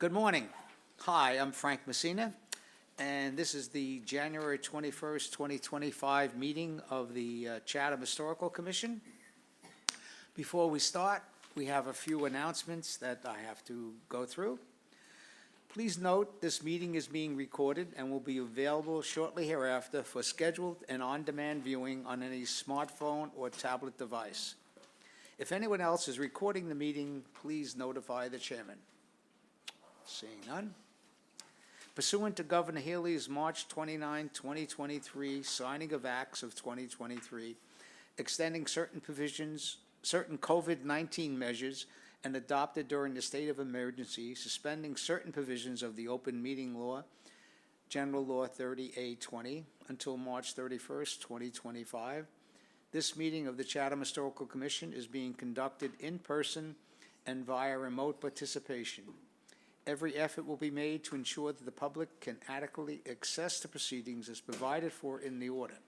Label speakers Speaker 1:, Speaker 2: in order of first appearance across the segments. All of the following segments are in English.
Speaker 1: Good morning. Hi, I'm Frank Messina, and this is the January 21st, 2025 meeting of the Chatham Historical Commission. Before we start, we have a few announcements that I have to go through. Please note this meeting is being recorded and will be available shortly hereafter for scheduled and on-demand viewing on any smartphone or tablet device. If anyone else is recording the meeting, please notify the chairman. Seeing none. Pursuant to Governor Healy's March 29, 2023 signing of acts of 2023, extending certain COVID-19 measures and adopted during the state of emergency, suspending certain provisions of the open meeting law, General Law 30A-20, until March 31st, 2025. This meeting of the Chatham Historical Commission is being conducted in person and via remote participation. Every effort will be made to ensure that the public can adequately access the proceedings as provided for in the order.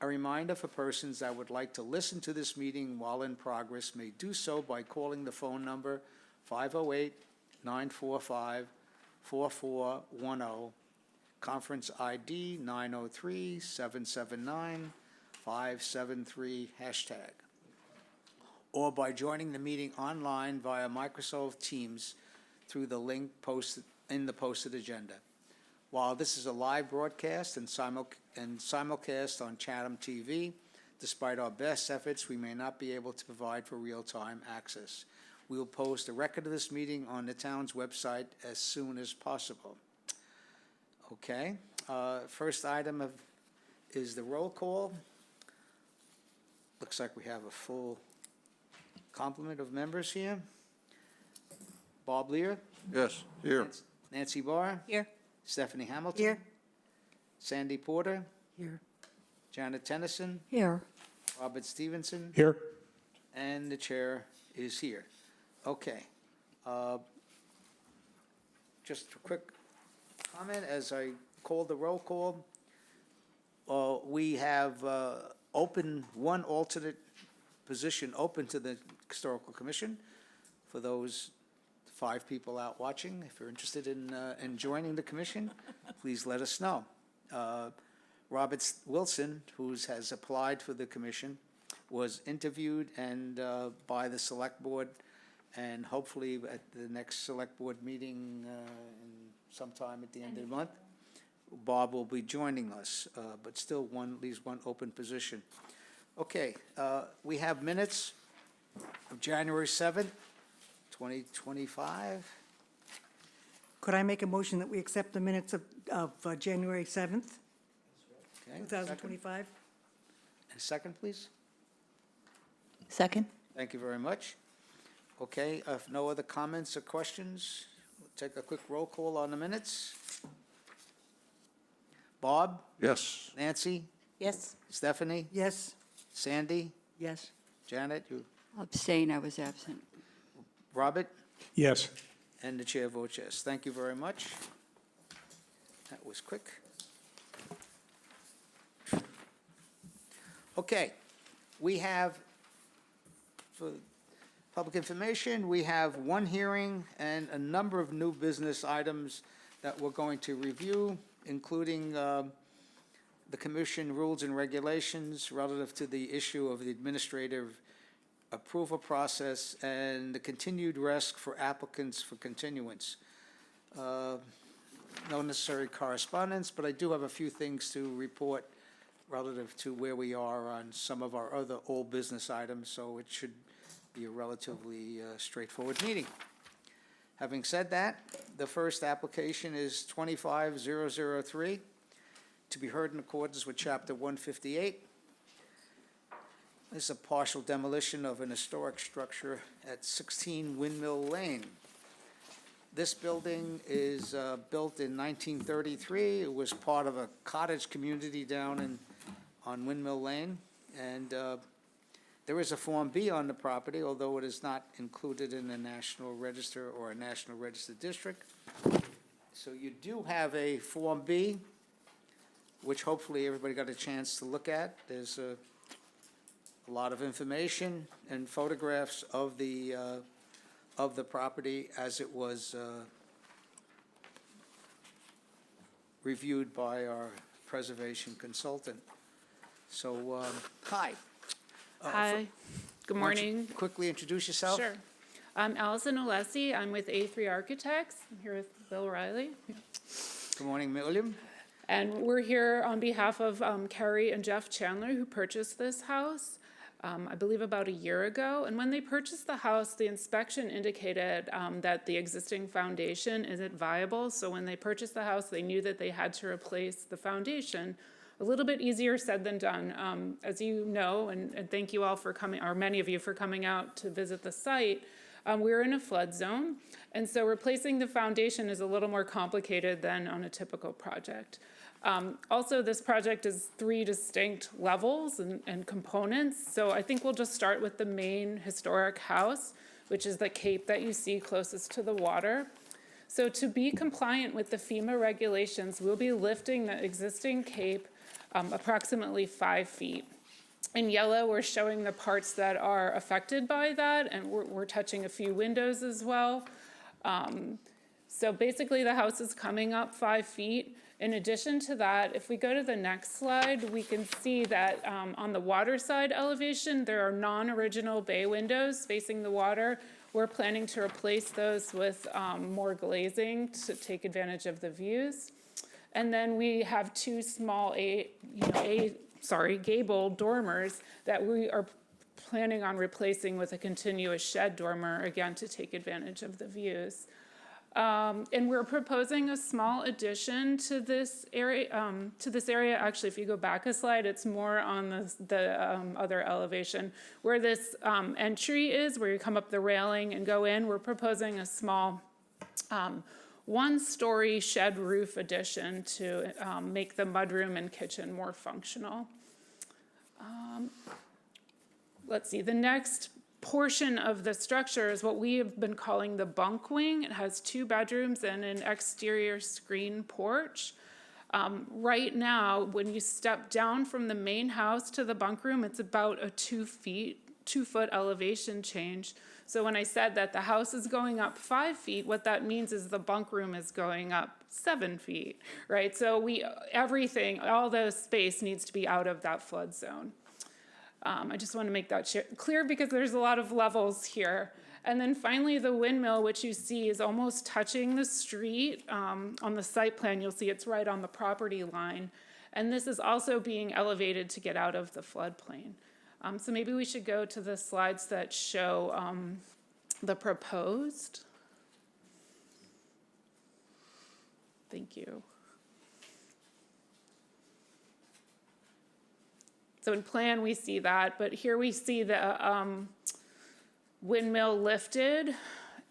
Speaker 1: A reminder for persons that would like to listen to this meeting while in progress may do so by calling the phone number 508-945-4410, conference ID 903-779-573 #, or by joining the meeting online via Microsoft Teams through the link posted in the posted agenda. While this is a live broadcast and simulcast on Chatham TV, despite our best efforts, we may not be able to provide for real-time access. We will post a record of this meeting on the town's website as soon as possible. Okay, first item is the roll call. Looks like we have a full complement of members here. Bob Lear?
Speaker 2: Yes, here.
Speaker 1: Nancy Barr?
Speaker 3: Here.
Speaker 1: Stephanie Hamilton?
Speaker 3: Here.
Speaker 1: Sandy Porter?
Speaker 3: Here.
Speaker 1: Janet Tennyson?
Speaker 3: Here.
Speaker 1: Robert Stevenson?
Speaker 2: Here.
Speaker 1: And the chair is here. Okay. Just a quick comment as I call the roll call. We have one alternate position open to the Historical Commission. For those 5 people out watching, if you're interested in joining the commission, please let us know. Robert Wilson, who has applied for the commission, was interviewed and by the select board, and hopefully at the next select board meeting sometime at the end of the month, Bob will be joining us, but still leaves one open position. Okay, we have minutes of January 7th, 2025.
Speaker 3: Could I make a motion that we accept the minutes of January 7th,
Speaker 1: Okay,
Speaker 3: 2025?
Speaker 1: A second, please.
Speaker 4: Second.
Speaker 1: Thank you very much. Okay, if no other comments or questions, we'll take a quick roll call on the minutes. Bob?
Speaker 2: Yes.
Speaker 1: Nancy?
Speaker 3: Yes.
Speaker 1: Stephanie?
Speaker 3: Yes.
Speaker 1: Sandy?
Speaker 3: Yes.
Speaker 1: Janet? You?
Speaker 4: Abstain, I was absent.
Speaker 1: Robert?
Speaker 2: Yes.
Speaker 1: And the chair votes yes. Thank you very much. That was quick. Okay, we have, for public information, we have one hearing and a number of new business items that we're going to review, including the commission rules and regulations relative to the issue of the administrative approval process and the continued risk for applicants for continuance. No necessary correspondence, but I do have a few things to report relative to where we are on some of our other old business items, so it should be a relatively straightforward meeting. Having said that, the first application is 25003 to be heard in accordance with Chapter 158. This is a partial demolition of an historic structure at 16 Windmill Lane. This building is built in 1933. It was part of a cottage community down on Windmill Lane, and there is a Form B on the property, although it is not included in the National Register or a National Register district. So you do have a Form B, which hopefully everybody got a chance to look at. There's a lot of information and photographs of the of the property as it was reviewed by our preservation consultant. So, hi.
Speaker 2: Hi, good
Speaker 1: Why don't you
Speaker 2: morning.
Speaker 1: quickly introduce yourself?
Speaker 2: Sure. I'm Allison Alessi. I'm with A3 Architects. I'm here with Bill Riley.
Speaker 1: Good morning, William.
Speaker 2: And we're here on behalf of Carrie and Jeff Chandler, who purchased this house, I believe about a year ago. And when they purchased the house, the inspection indicated that the existing foundation isn't viable. So when they purchased the house, they knew that they had to replace the foundation. A little bit easier said than done. As you know, and thank you all for coming, or many of you for coming out to visit the site, we're in a flood zone. And so replacing the foundation is a little more complicated than on a typical project. Also, this project is 3 distinct levels and components. So I think we'll just start with the main historic house, which is the cape that you see closest to the water. So to be compliant with the FEMA regulations, we'll be lifting the existing cape approximately 5 feet. In yellow, we're showing the parts that are affected by that, and we're touching a few windows as well. So basically, the house is coming up 5 feet. In addition to that, if we go to the next slide, we can see that on the water side elevation, there are non-original bay windows facing the water. We're planning to replace those with more glazing to take advantage of the views. And then we have 2 small gable dormers that we are planning on replacing with a continuous shed dormer, again, to take advantage of the views. And we're proposing a small addition to this area. Actually, if you go back a slide, it's more on the other elevation. Where this entry is, where you come up the railing and go in, we're proposing a small 1-story shed roof addition to make the mudroom and kitchen more functional. Let's see, the next portion of the structure is what we have been calling the bunk wing. It has 2 bedrooms and an exterior screen porch. Right now, when you step down from the main house to the bunk room, it's about a 2-foot elevation change. So when I said that the house is going up 5 feet, what that means is the bunk room is going up 7 feet, right? So all the space needs to be out of that flood zone. I just want to make that clear because there's a lot of levels here. And then finally, the windmill, which you see is almost touching the street. On the site plan, you'll see it's right on the property line. And this is also being elevated to get out of the floodplain. So maybe we should go to the slides that show the proposed. Thank you. So in plan, we see that, but here we see the windmill lifted.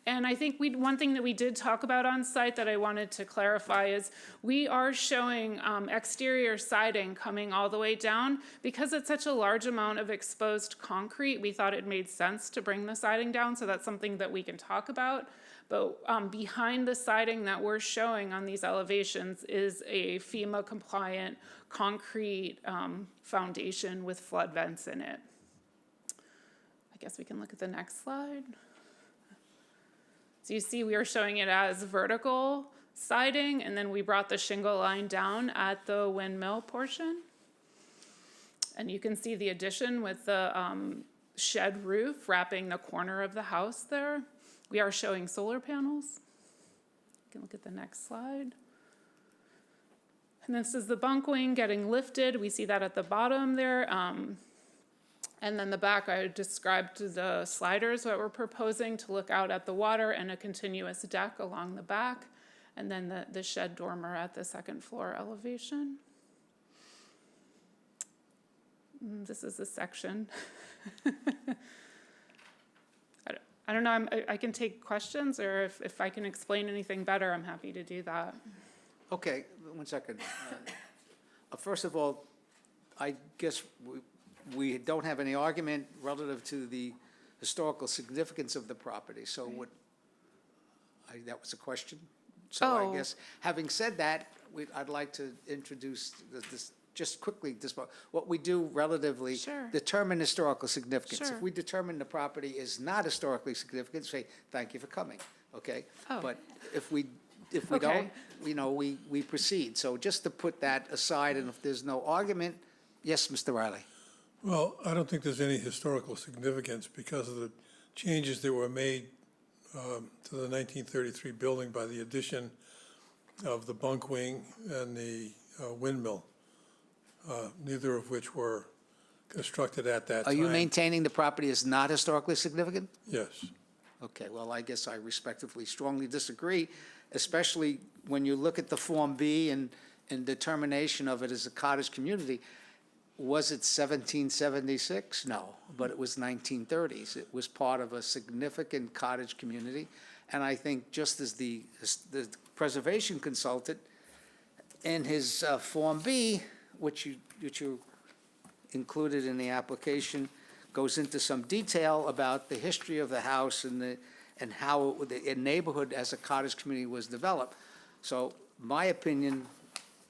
Speaker 2: And I think one thing that we did talk about on site that I wanted to clarify is we are showing exterior siding coming all the way down. Because it's such a large amount of exposed concrete, we thought it made sense to bring the siding down, so that's something that we can talk about. But behind the siding that we're showing on these elevations is a FEMA compliant concrete foundation with flood vents in it. I guess we can look at the next slide. So you see we are showing it as vertical siding, and then we brought the shingle line down at the windmill portion. And you can see the addition with the shed roof wrapping the corner of the house there. We are showing solar panels. You can look at the next slide. And this is the bunk wing getting lifted. We see that at the bottom there. And then the back, I described the sliders that we're proposing to look out at the water and a continuous deck along the back. And then the shed dormer at the 2nd floor elevation. This is the section. I don't know, I can take questions, or if I can explain anything better, I'm happy to do that.
Speaker 1: Okay, 1 second. First of all, I guess we don't have any argument relative to the historical significance of the property, so that was a question. So I guess, having said that, I'd like to introduce just quickly, what we do relatively,
Speaker 2: Sure.
Speaker 1: determine historical significance.
Speaker 2: Sure.
Speaker 1: If we determine the property is not historically significant, say, thank you for coming, okay?
Speaker 2: Oh.
Speaker 1: But if we
Speaker 2: Okay.
Speaker 1: don't, we proceed. So just to put that aside, and if there's no argument, yes, Mr. Riley?
Speaker 5: Well, I don't think there's any historical significance because of the changes that were made to the 1933 building by the addition of the bunk wing and the windmill, neither of which were constructed at that
Speaker 1: Are
Speaker 5: time.
Speaker 1: you maintaining the property is not historically significant?
Speaker 5: Yes.
Speaker 1: Okay, well, I guess I respectively strongly disagree, especially when you look at the Form B and determination of it as a cottage community. Was it 1776? No, but it was 1930s. It was part of a significant cottage community. And I think just as the preservation consultant in his Form B, which you included in the application, goes into some detail about the history of the house and how the neighborhood as a cottage community was developed. So my opinion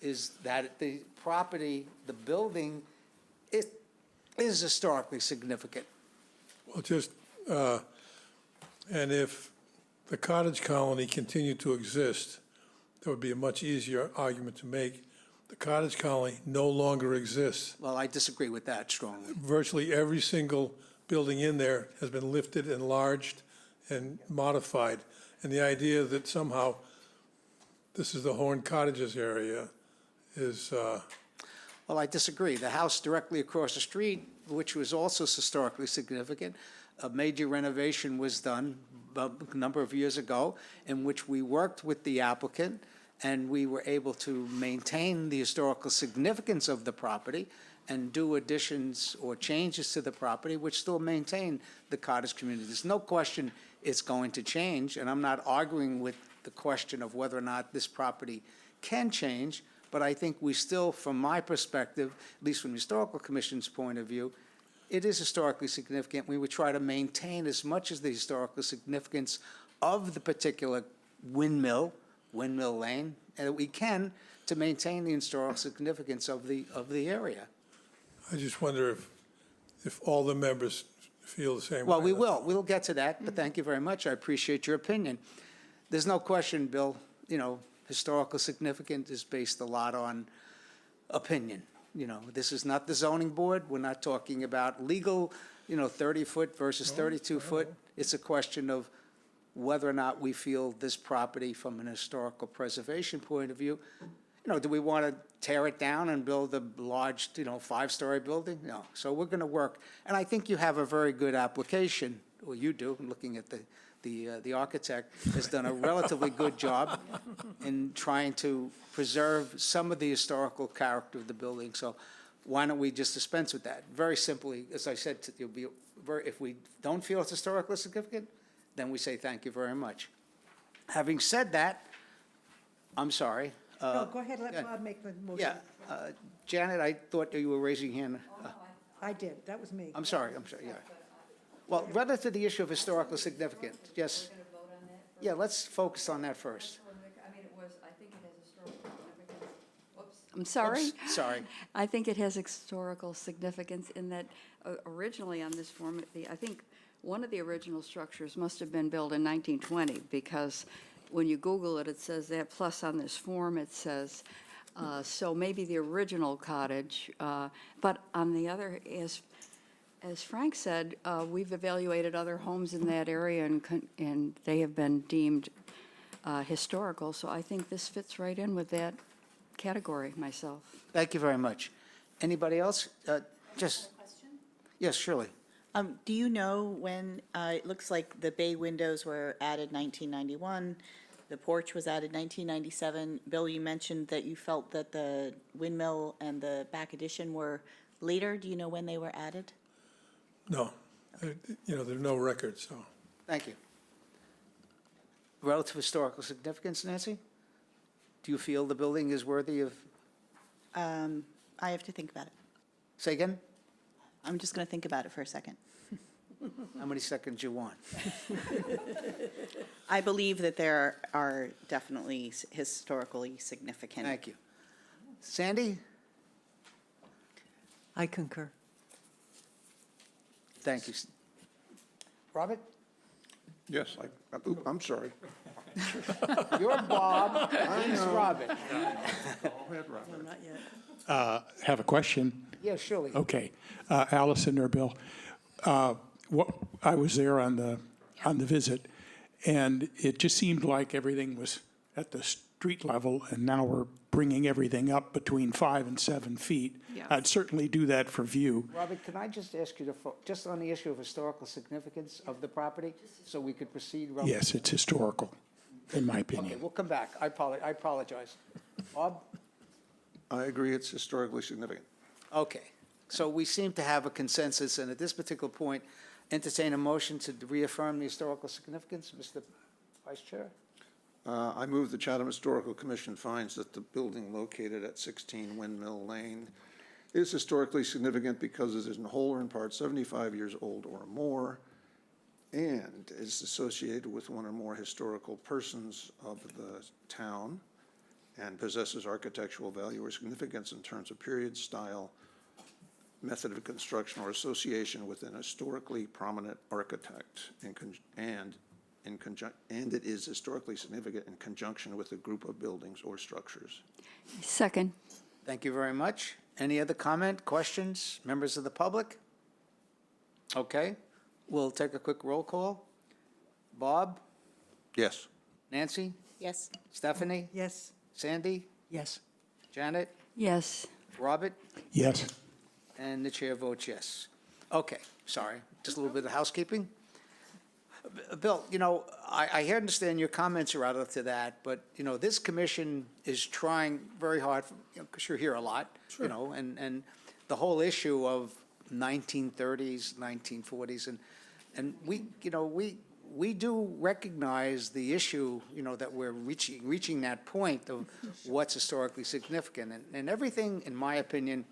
Speaker 1: is that the property, the building, it is historically significant.
Speaker 5: Well, just, and if the cottage colony continued to exist, that would be a much easier argument to make. The cottage colony no longer exists.
Speaker 1: Well, I disagree with that strongly.
Speaker 5: Virtually every single building in there has been lifted, enlarged, and modified. And the idea that somehow this is the Horn Cottages area is,
Speaker 1: Well, I disagree. The house directly across the street, which was also historically significant, a major renovation was done a number of years ago, in which we worked with the applicant, and we were able to maintain the historical significance of the property and do additions or changes to the property, which still maintain the cottage community. There's no question it's going to change, and I'm not arguing with the question of whether or not this property can change, but I think we still, from my perspective, at least from the Historical Commission's point of view, it is historically significant. We would try to maintain as much as the historical significance of the particular windmill lane, that we can to maintain the historical significance of the area.
Speaker 5: I just wonder if all the members feel the same way.
Speaker 1: Well, we'll get to that, but thank you very much. I appreciate your opinion. There's no question, Bill, historical significance is based a lot on opinion. This is not the zoning board. We're not talking about legal, 30-foot versus 32-foot. It's a question of whether or not we feel this property from an historical preservation point of view, do we want to tear it down and build a large, 5-story building? No. So we're going to work. And I think you have a very good application, or you do, I'm looking at the architect, has done a relatively good job in trying to preserve some of the historical character of the building. So why don't we just dispense with that? Very simply, as I said, if we don't feel it's historically significant, then we say thank you very much. Having said that, I'm sorry.
Speaker 3: No, go ahead, let
Speaker 1: yeah.
Speaker 3: Bob make the motion.
Speaker 1: Yeah, Janet, I thought you were raising your hand.
Speaker 3: I did, that was me.
Speaker 1: I'm sorry, yeah. Well, relative to the issue of historical significance, yes. Yeah, let's focus on that first.
Speaker 4: I'm sorry?
Speaker 1: Oops, sorry.
Speaker 4: I think it has historical significance in that originally on this form, I think one of the original structures must have been built in 1920, because when you Google it, it says that, plus on this form it says, so maybe the original cottage, but on the other, as Frank said, we've evaluated other homes in that area and they have been deemed historical, so I think this fits right in with that category myself.
Speaker 1: Thank you very much. Anybody else? Just, yes, Shirley.
Speaker 6: Do you know when, it looks like the bay windows were added 1991, the porch was added 1997. Bill, you mentioned that you felt that the windmill and the back addition were later. Do you know when they were added?
Speaker 5: No, there's no record, so.
Speaker 1: Thank you. Relative historical significance, Nancy? Do you feel the building is worthy of,
Speaker 6: I have to think about it.
Speaker 1: say again?
Speaker 6: I'm just going to think about it for a second.
Speaker 1: How many seconds you want?
Speaker 6: I believe that there are definitely historically significant.
Speaker 1: Thank you. Sandy?
Speaker 3: I concur.
Speaker 1: Thank you. Robert?
Speaker 7: Yes, I'm sorry.
Speaker 1: You're Bob, he's Robert.
Speaker 7: Go ahead, Robert.
Speaker 3: Not yet.
Speaker 8: Have a question.
Speaker 1: Yeah, surely.
Speaker 8: Okay. Allison or Bill, I was there on the visit, and it just seemed like everything was at the street level, and now we're bringing everything up between 5 and 7 feet.
Speaker 2: Yes.
Speaker 8: I'd certainly do that for view.
Speaker 1: Robert, can I just ask you to, just on the issue of historical significance of the property, so we could proceed?
Speaker 8: Yes, it's historical, in my
Speaker 1: Okay,
Speaker 8: opinion.
Speaker 1: we'll come back. I apologize. Bob?
Speaker 7: I agree, it's historically significant.
Speaker 1: Okay, so we seem to have a consensus, and at this particular point, entertain a motion to reaffirm the historical significance, Mr. Vice Chair?
Speaker 7: I move the Chatham Historical Commission finds that the building located at 16 Windmill Lane is historically significant because it is in whole or in part 75 years old or more, and is associated with one or more historical persons of the town, and possesses architectural value or significance in terms of period, style, method of construction, or association with an historically prominent architect, and it is historically significant in conjunction with a group of buildings or structures.
Speaker 4: Second.
Speaker 1: Thank you very much. Any other comment, questions, members of the public? Okay, we'll take a quick roll call. Bob?
Speaker 7: Yes.
Speaker 1: Nancy?
Speaker 6: Yes.
Speaker 1: Stephanie?
Speaker 3: Yes?
Speaker 1: Sandy?
Speaker 3: Yes.
Speaker 1: Janet?
Speaker 4: Yes.
Speaker 1: Robert?
Speaker 8: Yes.
Speaker 1: And the chair votes yes. Okay, sorry, just a little bit of housekeeping. Bill, I understand your comments are out to that, but, this commission is trying very hard, because you're here a lot, and the whole issue of 1930s, 1940s, and we do recognize the issue, that we're reaching that point of what's historically significant. And everything, in my opinion,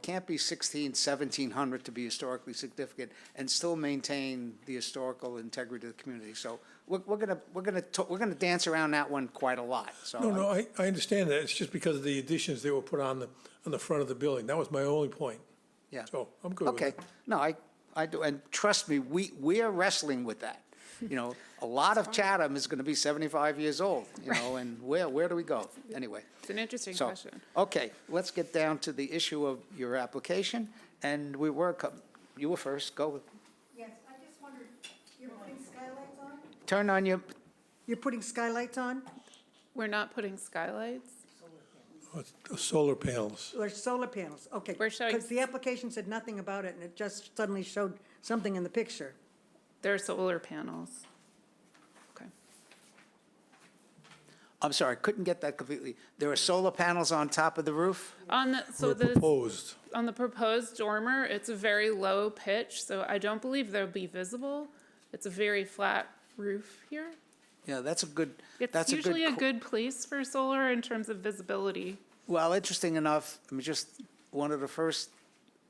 Speaker 1: can't be 1700 to be historically significant and still maintain the historical integrity of the community. So we're gonna dance around that one quite a lot, so.
Speaker 5: No, I understand that. It's just because of the additions that were put on the front of the building. That was my only point.
Speaker 1: Yeah.
Speaker 5: So I'm good with
Speaker 1: Okay,
Speaker 5: it.
Speaker 1: no, I do, and trust me, we are wrestling with that. A lot of Chatham is gonna be 75 years old, and where do we go? Anyway.
Speaker 2: It's an interesting
Speaker 1: So,
Speaker 2: question.
Speaker 1: okay, let's get down to the issue of your application, and you were first, go.
Speaker 3: Yes, I just wondered, you're putting skylights on?
Speaker 1: Turn on your,
Speaker 3: You're putting skylights on?
Speaker 2: We're not putting skylights.
Speaker 5: Solar panels.
Speaker 3: Or solar panels? Okay.
Speaker 2: We're showing-
Speaker 3: Because the application said nothing about it, and it just suddenly showed something in the picture.
Speaker 2: They're solar panels. Okay.
Speaker 1: I'm sorry, couldn't get that completely. There are solar panels on top of the roof?
Speaker 2: So
Speaker 5: Were
Speaker 2: the
Speaker 5: proposed.
Speaker 2: on the proposed dormer, it's a very low pitch, so I don't believe they'll be visible. It's a very flat roof here.
Speaker 1: Yeah, that's a good,
Speaker 2: It's usually a good place for solar in terms of visibility.
Speaker 1: well, interesting enough, just one of the first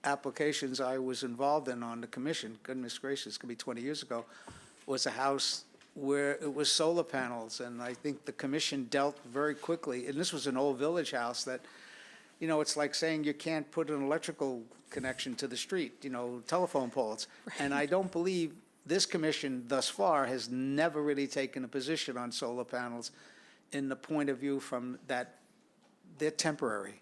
Speaker 1: applications I was involved in on the commission, goodness gracious, it could be 20 years ago, was a house where it was solar panels, and I think the commission dealt very quickly, and this was an old village house that, it's like saying you can't put an electrical connection to the street, telephone poles. And I don't believe this commission thus far has never really taken a position on solar panels in the point of view from that they're temporary,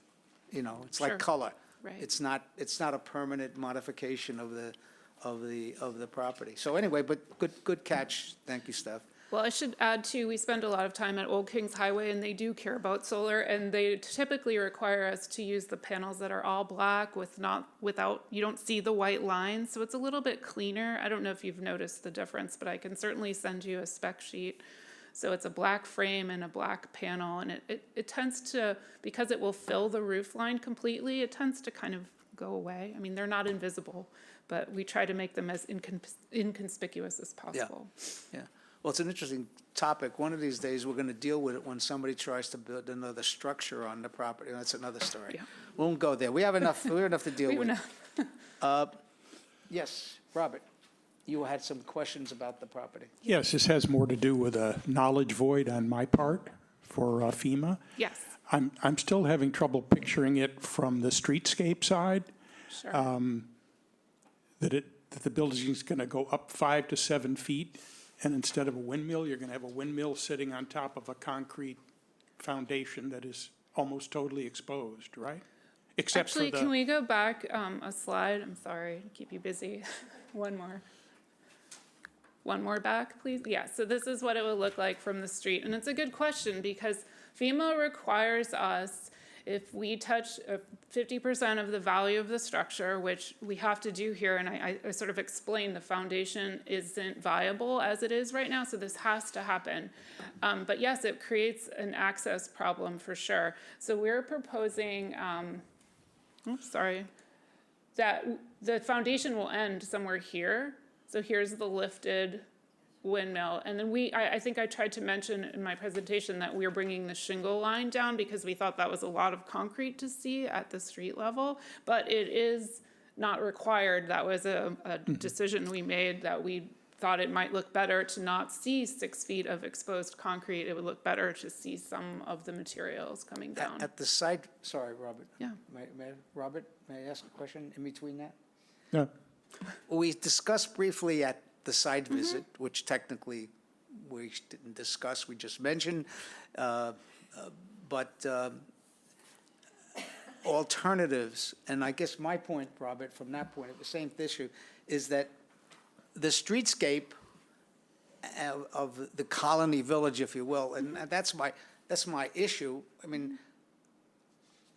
Speaker 1: it's like
Speaker 2: Sure.
Speaker 1: color.
Speaker 2: Right.
Speaker 1: It's not a permanent modification of the property. So anyway, but good catch. Thank you, Steph.
Speaker 2: Well, I should add too, we spend a lot of time at Old Kings Highway and they do care about solar and they typically require us to use the panels that are all black without, you don't see the white lines. So it's a little bit cleaner. I don't know if you've noticed the difference, but I can certainly send you a spec sheet. So it's a black frame and a black panel and it tends to, because it will fill the roof line completely, it tends to kind of go away. I mean, they're not invisible, but we try to make them as inconspicuous as possible.
Speaker 1: Yeah. Well, it's an interesting topic. One of these days, we're going to deal with it when somebody tries to build another structure on the property. That's another story.
Speaker 2: Yeah.
Speaker 1: We won't go there. We have enough to deal
Speaker 2: We
Speaker 1: with.
Speaker 2: know.
Speaker 1: Yes, Robert, you had some questions about the property.
Speaker 8: Yes, this has more to do with a knowledge void on my part for FEMA.
Speaker 2: Yes.
Speaker 8: I'm still having trouble picturing it from the streetscape side.
Speaker 2: Sure.
Speaker 8: that the building's going to go up 5 to 7 feet, and instead of a windmill, you're going to have a windmill sitting on top of a concrete foundation that is almost totally exposed, right? Except for
Speaker 2: Actually, can
Speaker 8: the,
Speaker 2: we go back a slide? I'm sorry to keep you busy. One more. One more back, please. Yeah, so this is what it would look like from the street. And it's a good question because FEMA requires us, if we touch 50% of the value of the structure, which we have to do here, and I sort of explained the foundation isn't viable as it is right now, so this has to happen. But yes, it creates an access problem for sure. So we're proposing, that the foundation will end somewhere here. So here's the lifted windmill. And then I think I tried to mention in my presentation that we are bringing the shingle line down because we thought that was a lot of concrete to see at the street level. But it is not required. That was a decision we made that we thought it might look better to not see 6 feet of exposed concrete. It would look better to see some of the materials coming down.
Speaker 1: At the side, sorry, Robert.
Speaker 2: Yeah.
Speaker 1: Robert, may I ask a question in between that?
Speaker 8: yeah,
Speaker 1: We discussed briefly at the site visit, which technically we didn't discuss, we just mentioned, but alternatives, and I guess my point, Robert, from that point, the same issue, is that the streetscape of the colony village, if you will, and that's my issue. I mean,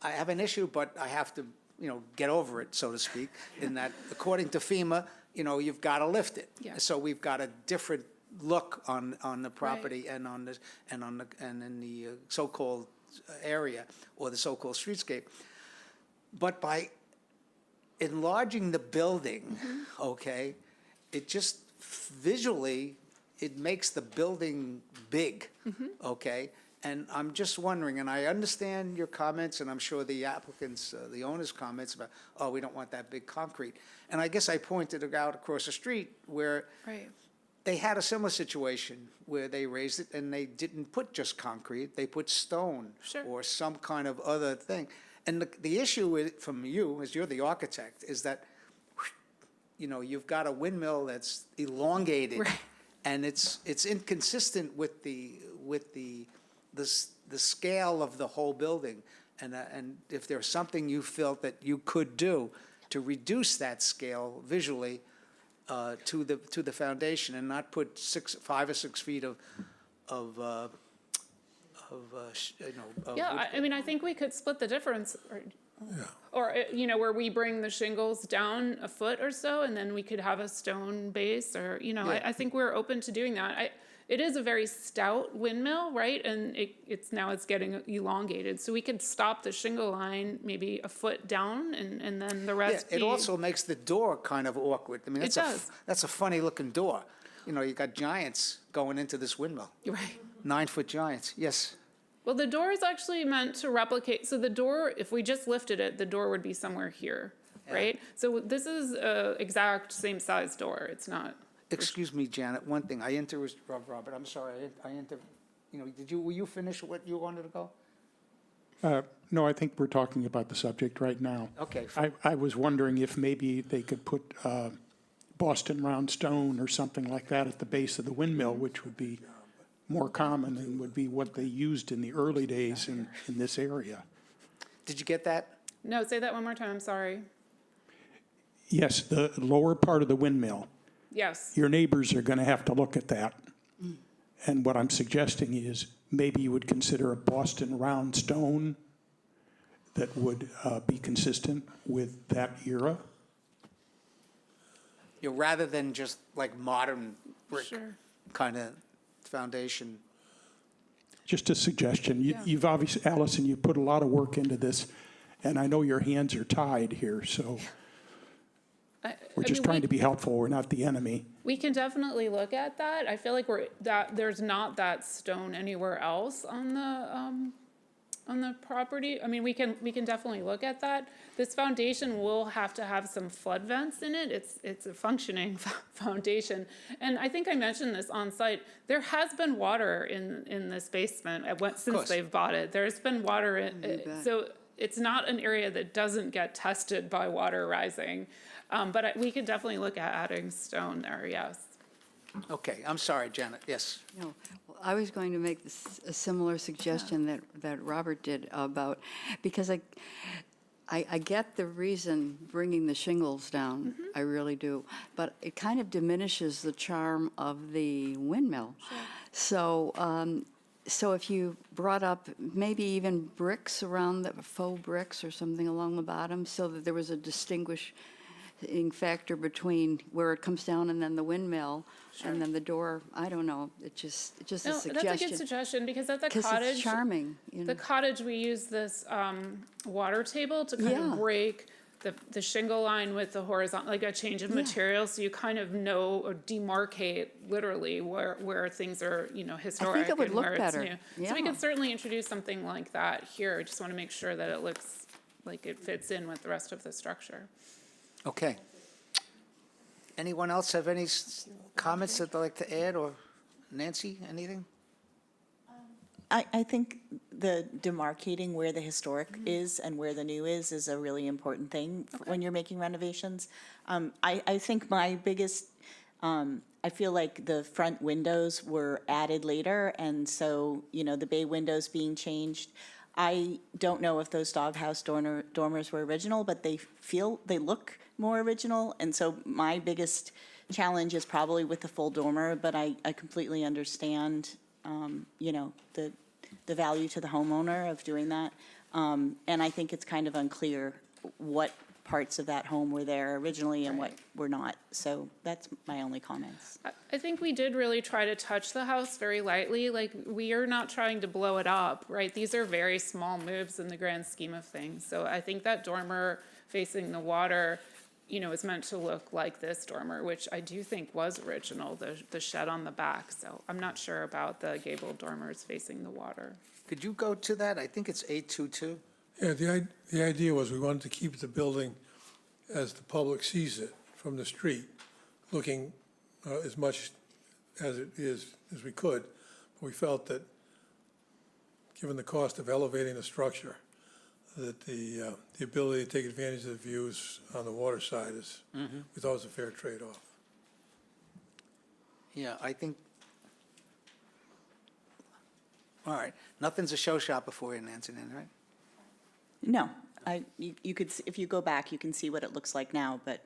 Speaker 1: I have an issue, but I have to, get over it, so to speak, in that according to FEMA, you've got to lift it.
Speaker 2: Yeah.
Speaker 1: So we've got a different look on the property and on this, and in the so-called area or the so-called streetscape. But by enlarging the building, okay, it just visually, it makes the building big, okay? And I'm just wondering, and I understand your comments, and I'm sure the applicants, the owner's comments about, oh, we don't want that big concrete. And I guess I pointed it out across the street where
Speaker 2: Right.
Speaker 1: they had a similar situation where they raised it and they didn't put just concrete, they put stone
Speaker 2: Sure.
Speaker 1: or some kind of other thing. And the issue from you, as you're the architect, is that, you've got a windmill that's elongated.
Speaker 2: Right.
Speaker 1: And it's inconsistent with the scale of the whole building. And if there's something you felt that you could do to reduce that scale visually to the foundation and not put 5 or 6 feet of
Speaker 2: Yeah, I mean, I think we could split the difference, or where we bring the shingles down a foot or so, and then we could have a stone base, or,
Speaker 1: Yeah.
Speaker 2: I think we're open to doing that. It is a very stout windmill, right? And it's getting elongated, so we could stop the shingle line maybe a foot down, and then the
Speaker 1: Yeah,
Speaker 2: rest
Speaker 1: it
Speaker 2: be.
Speaker 1: also makes the door kind of awkward. I mean,
Speaker 2: It does.
Speaker 1: that's a funny-looking door. You got giants going into this windmill,
Speaker 2: Right.
Speaker 1: 9-foot giants, yes.
Speaker 2: Well, the door is actually meant to replicate, so the door, if we just lifted it, the door would be somewhere here, right? So this is a exact same size door, it's not.
Speaker 1: Excuse me, Janet, one thing, Robert, I'm sorry, were you finished what you wanted to go?
Speaker 8: no, I think we're talking about the subject right now.
Speaker 1: Okay,
Speaker 8: I was wondering if maybe they could put Boston round stone or something like that at the base of the windmill, which would be more common and would be what they used in the early days in this area.
Speaker 1: Did you get that?
Speaker 2: No, say that one more time, I'm sorry.
Speaker 8: Yes, the lower part of the windmill,
Speaker 2: Yes,
Speaker 8: your neighbors are going to have to look at that. And what I'm suggesting is maybe you would consider a Boston round stone that would be consistent with that era.
Speaker 1: Rather than just like modern brick
Speaker 2: sure.
Speaker 1: kind of foundation.
Speaker 8: Just a suggestion.
Speaker 2: Yeah.
Speaker 8: You've obviously, Allison, you put a lot of work into this, and I know your hands are tied here, so we're just trying to be helpful. We're not the enemy.
Speaker 2: We can definitely look at that. I feel like there's not that stone anywhere else on the property. I mean, we can definitely look at that. This foundation will have to have some flood vents in it. It's a functioning foundation. And I think I mentioned this on site. There has been water in this basement since
Speaker 1: course.
Speaker 2: they've bought it. There's been water in
Speaker 4: You
Speaker 2: it.
Speaker 4: bet.
Speaker 2: So it's not an area that doesn't get tested by water rising. But we could definitely look at adding stone there, yes.
Speaker 1: Okay, I'm sorry, Janet, yes.
Speaker 4: No, well, I was going to make a similar suggestion that Robert did about, because I get the reason bringing the shingles down, I really do, but it kind of diminishes the charm of the windmill. So if you brought up maybe even bricks around, the faux bricks or something along the bottom, so that there was a distinguishing factor between where it comes down and then the windmill, and then the door, I don't know, it's just a
Speaker 2: No,
Speaker 4: suggestion.
Speaker 2: that's a good suggestion, because at the
Speaker 4: Because
Speaker 2: cottage.
Speaker 4: it's charming, you know.
Speaker 2: The cottage, we use this water table to kind
Speaker 4: Yeah.
Speaker 2: of break the shingle line with the horizontal, like a change of material, so you kind of know or demarcate literally where things are, historic
Speaker 4: it would
Speaker 2: and
Speaker 4: look
Speaker 2: where it's
Speaker 4: better.
Speaker 2: new. So we
Speaker 4: Yeah.
Speaker 2: could certainly introduce something like that here. I just want to make sure that it looks like it fits in with the rest of the structure.
Speaker 1: Okay. Anyone else have any comments that they'd like to add, or Nancy, anything?
Speaker 6: I think the demarcating where the historic is and where the new is a really important thing when you're making renovations. I think my biggest, I feel like the front windows were added later, and so, the bay windows being changed. I don't know if those doghouse dormers were original, but they look more original, and so my biggest challenge is probably with the full dormer, but I completely understand, the value to the homeowner of doing that. And I think it's kind of unclear what parts of that home were there originally and what were not. So that's my only comments.
Speaker 2: I think we did really try to touch the house very lightly. Like, we are not trying to blow it up, right? These are very small moves in the grand scheme of things. So I think that dormer facing the water, is meant to look like this dormer, which I do think was original, the shed on the back. So I'm not sure about the gable dormers facing the water.
Speaker 1: Could you go to that? I think it's 822.
Speaker 5: Yeah, the idea was we wanted to keep the building as the public sees it from the street, looking as much as it is as we could. But we felt that, given the cost of elevating the structure, that the ability to take advantage of the views on the water side is, we thought was a fair trade-off.
Speaker 1: Yeah, I think, all right. Nothing's a show shop before you, Nancy, then, right?
Speaker 6: No, you could, if you go back, you can see what it looks like now, but,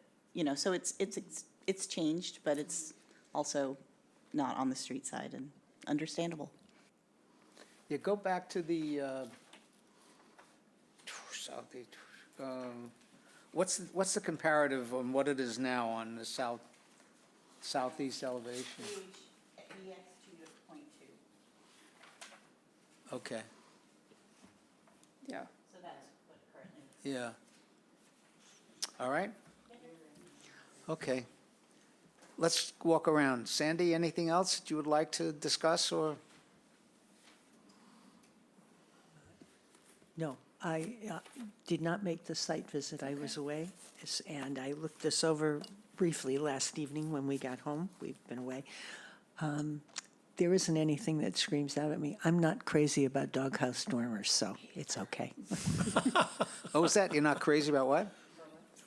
Speaker 6: so it's changed, but it's also not on the street side and understandable.
Speaker 1: Yeah, go back to the, what's the comparative on what it is now on the southeast elevation? Okay,
Speaker 2: Yeah.
Speaker 6: So that's what currently.
Speaker 1: yeah. All right? Okay. Let's walk around. Sandy, anything else that you would like to discuss, or?
Speaker 9: No, I did not make the site visit. I was away, and I looked this over briefly last evening when we got home. We've been away. There isn't anything that screams out at me. I'm not crazy about doghouse dormers, so it's okay.
Speaker 1: What was that? You're not crazy about what?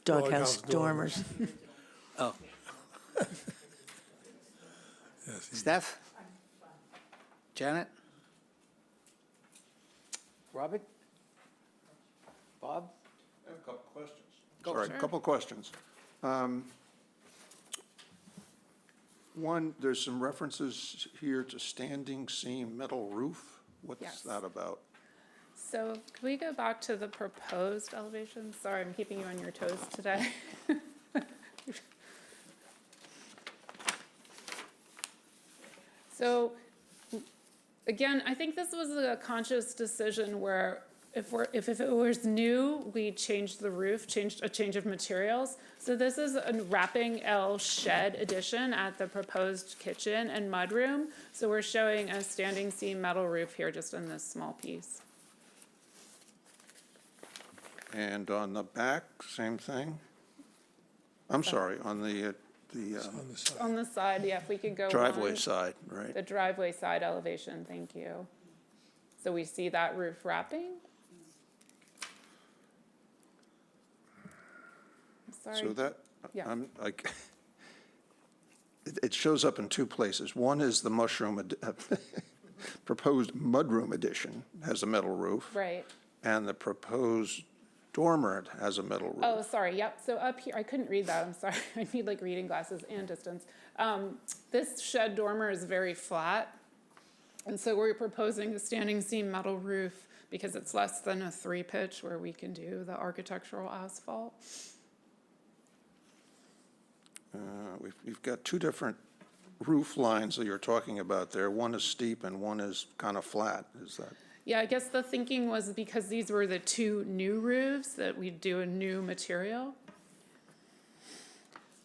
Speaker 9: Doghouse dormers.
Speaker 1: Oh,
Speaker 5: Yes,
Speaker 1: Steph? Janet? Robert? Bob?
Speaker 7: I have a couple questions.
Speaker 1: Go,
Speaker 7: Sorry,
Speaker 1: sir.
Speaker 7: a couple of questions. One, there's some references here to standing seam metal roof. What's
Speaker 2: Yes.
Speaker 7: that about?
Speaker 2: So can we go back to the proposed elevation? Sorry, I'm keeping you on your toes today. So, again, I think this was a conscious decision where if it was new, we changed the roof, a change of materials. So this is a wrapping L shed addition at the proposed kitchen and mudroom. So we're showing a standing seam metal roof here just in this small piece.
Speaker 7: And on the back, same thing? I'm sorry, on the
Speaker 5: on the side.
Speaker 2: On the side, yeah, if we could go
Speaker 7: driveway
Speaker 2: on.
Speaker 7: side, right?
Speaker 2: The driveway side elevation, thank you. So we see that roof wrapping? sorry.
Speaker 7: So that,
Speaker 2: Yeah.
Speaker 7: I'm like, it shows up in two places. One is the proposed mudroom addition has a metal roof.
Speaker 2: Right.
Speaker 7: And the proposed dormer has a metal roof.
Speaker 2: Oh, sorry, yep, so up here, I couldn't read that, I'm sorry, I need like reading glasses and distance. This shed dormer is very flat, and so we're proposing a standing seam metal roof because it's less than a 3-pitch where we can do the architectural asphalt.
Speaker 7: We've got two different roof lines that you're talking about there. One is steep and one is kind of flat, is that?
Speaker 2: Yeah, I guess the thinking was because these were the two new roofs that we'd do a new material.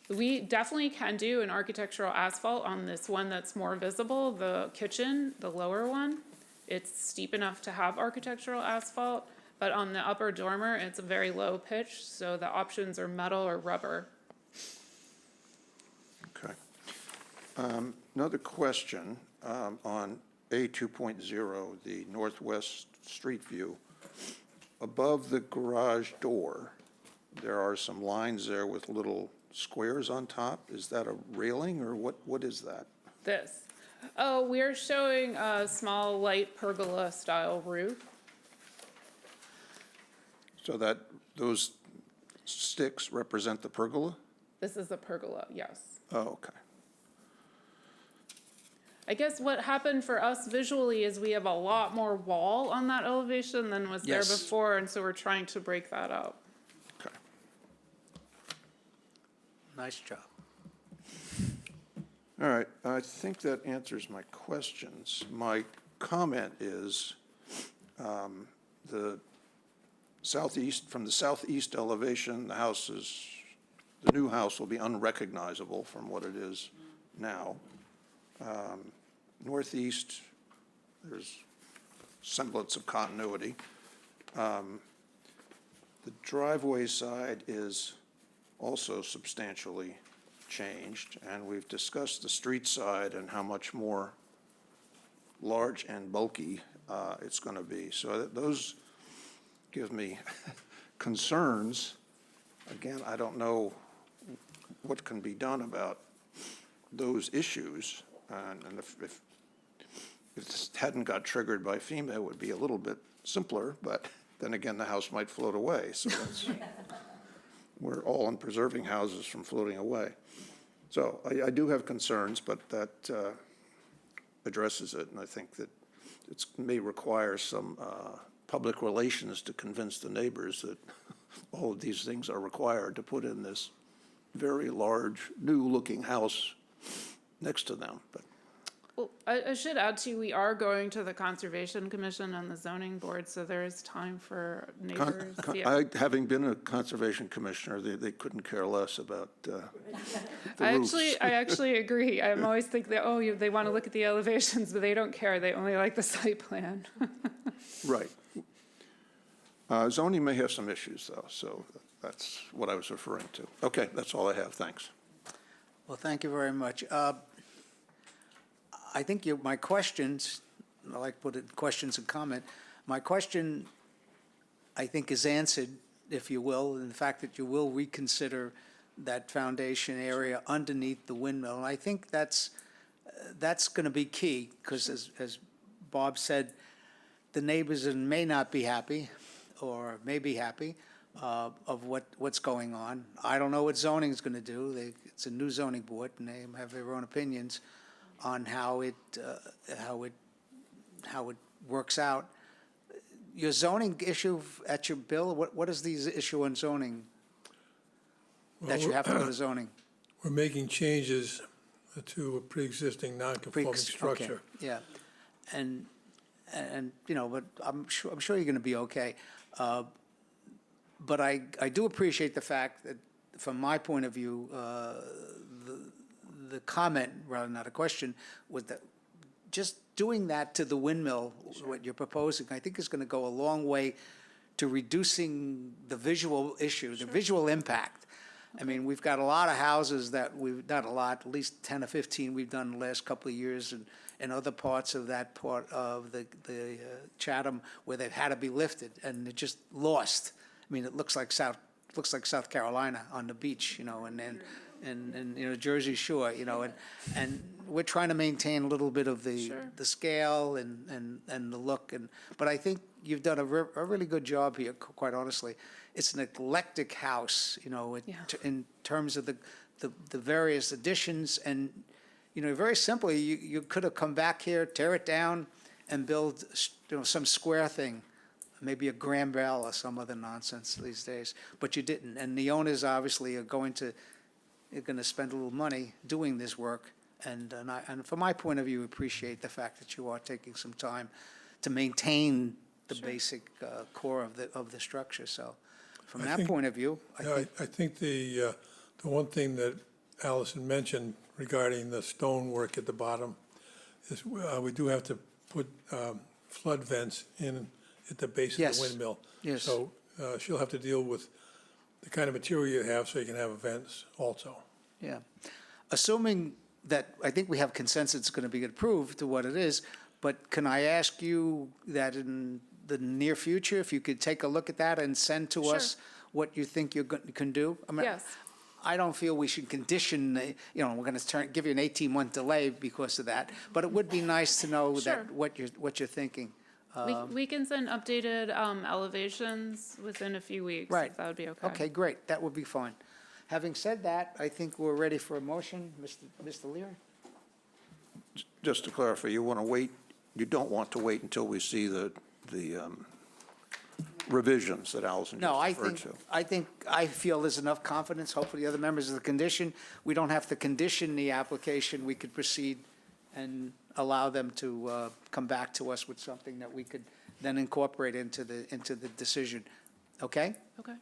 Speaker 2: We definitely can do an architectural asphalt on this one that's more visible, the kitchen, the lower one. It's steep enough to have architectural asphalt, but on the upper dormer, it's a very low pitch, so the options are metal or rubber.
Speaker 7: Okay. Another question on A 2.0, the northwest street view. Above the garage door, there are some lines there with little squares on top. Is that a railing or what is that?
Speaker 2: This. Oh, we're showing a small light pergola style roof.
Speaker 7: So that those sticks represent the pergola?
Speaker 2: This is a pergola, yes.
Speaker 7: Oh, okay.
Speaker 2: I guess what happened for us visually is we have a lot more wall on that elevation than was there
Speaker 1: Yes.
Speaker 2: before, and so we're trying to break that up.
Speaker 7: Okay.
Speaker 1: Nice job.
Speaker 7: All right, I think that answers my questions. My comment is the southeast, from the southeast elevation, the new house will be unrecognizable from what it is now. Northeast, there's semblance of continuity. The driveway side is also substantially changed, and we've discussed the street side and how much more large and bulky it's going to be. So those give me concerns. Again, I don't know what can be done about those issues, and if this hadn't got triggered by FEMA, it would be a little bit simpler, but then again, the house might float away, so that's, we're all on preserving houses from floating away. So I do have concerns, but that addresses it, and I think that it may require some public relations to convince the neighbors that all of these things are required to put in this very large, new-looking house next to them, but.
Speaker 2: Well, I should add too, we are going to the Conservation Commission and the Zoning Board, so there is time for neighbors. Yeah.
Speaker 7: Having been a conservation commissioner, they couldn't care less about the roofs.
Speaker 2: I actually agree. I'm always think that, they want to look at the elevations, but they don't care. They only like the site plan.
Speaker 7: Right. Zoning may have some issues, though, so that's what I was referring to. Okay, that's all I have. Thanks.
Speaker 1: Well, thank you very much. I think my questions, I like put it questions and comment. My question, I think, is answered, if you will, in the fact that you will reconsider that foundation area underneath the windmill. And I think that's going to be key, because as Bob said, the neighbors may not be happy, or may be happy, of what's going on. I don't know what zoning is going to do. It's a new zoning board, and they have their own opinions on how it works out. Your zoning issue at your bill, what is the issue on zoning that you have to go to zoning?
Speaker 5: We're making changes to a pre-existing non-conforming structure.
Speaker 1: Okay, yeah, and but I'm sure you're going to be okay. But I do appreciate the fact that, from my point of view, the comment, rather not a question, was that just doing that to the windmill, what you're proposing, I think is going to go a long way to reducing the visual issue, the visual impact. I mean, we've got a lot of houses that not a lot, at least 10 or 15 we've done in the last couple of years, and other parts of that part of the Chatham where they've had to be lifted, and they're just lost. I mean, it looks like South looks like South Carolina on the beach, you know, and then, and, you know, Jersey Shore, you know, and we're trying to maintain a little bit of the,
Speaker 2: Sure.
Speaker 1: the scale and the look, but I think you've done a really good job here, quite honestly. It's an eclectic house, you know, in terms of the various additions, and, you know, very simply, you could have come back here, tear it down, and build, you know, some square thing, maybe a Graham Bell or some other nonsense these days, but you didn't. And the owners obviously are going to spend a little money doing this work, and from my point of view, appreciate the fact that you are taking some time to maintain the basic core of the structure. So, from that point of view,
Speaker 5: I think the one thing that Allison mentioned regarding the stonework at the bottom is we do have to put flood vents in at the base of
Speaker 1: Yes.
Speaker 5: the windmill.
Speaker 1: Yes.
Speaker 5: So she'll have to deal with the kind of material you have so you can have vents also.
Speaker 1: Yeah. Assuming that, I think we have consensus it's going to be approved to what it is, but can I ask you that in the near future, if you could take a look at that and send to us what you think you can do? I mean,
Speaker 2: Yes.
Speaker 1: I don't feel we should condition, you know, we're going to give you an 18-month delay because of that, but it would be nice to know
Speaker 2: Sure.
Speaker 1: that what you're thinking.
Speaker 2: We can send updated elevations within a few weeks.
Speaker 1: Right.
Speaker 2: If that would be okay.
Speaker 1: Okay, great, that would be fine. Having said that, I think we're ready for a motion. Mr. Leary?
Speaker 7: Just to clarify, you want to wait, you don't want to wait until we see the revisions that Allison
Speaker 1: No,
Speaker 7: just referred to?
Speaker 1: I feel there's enough confidence, hopefully the other members of the condition, we don't have to condition the application, we could proceed and allow them to come back to us with something that we could then incorporate into the decision. Okay?
Speaker 2: Okay.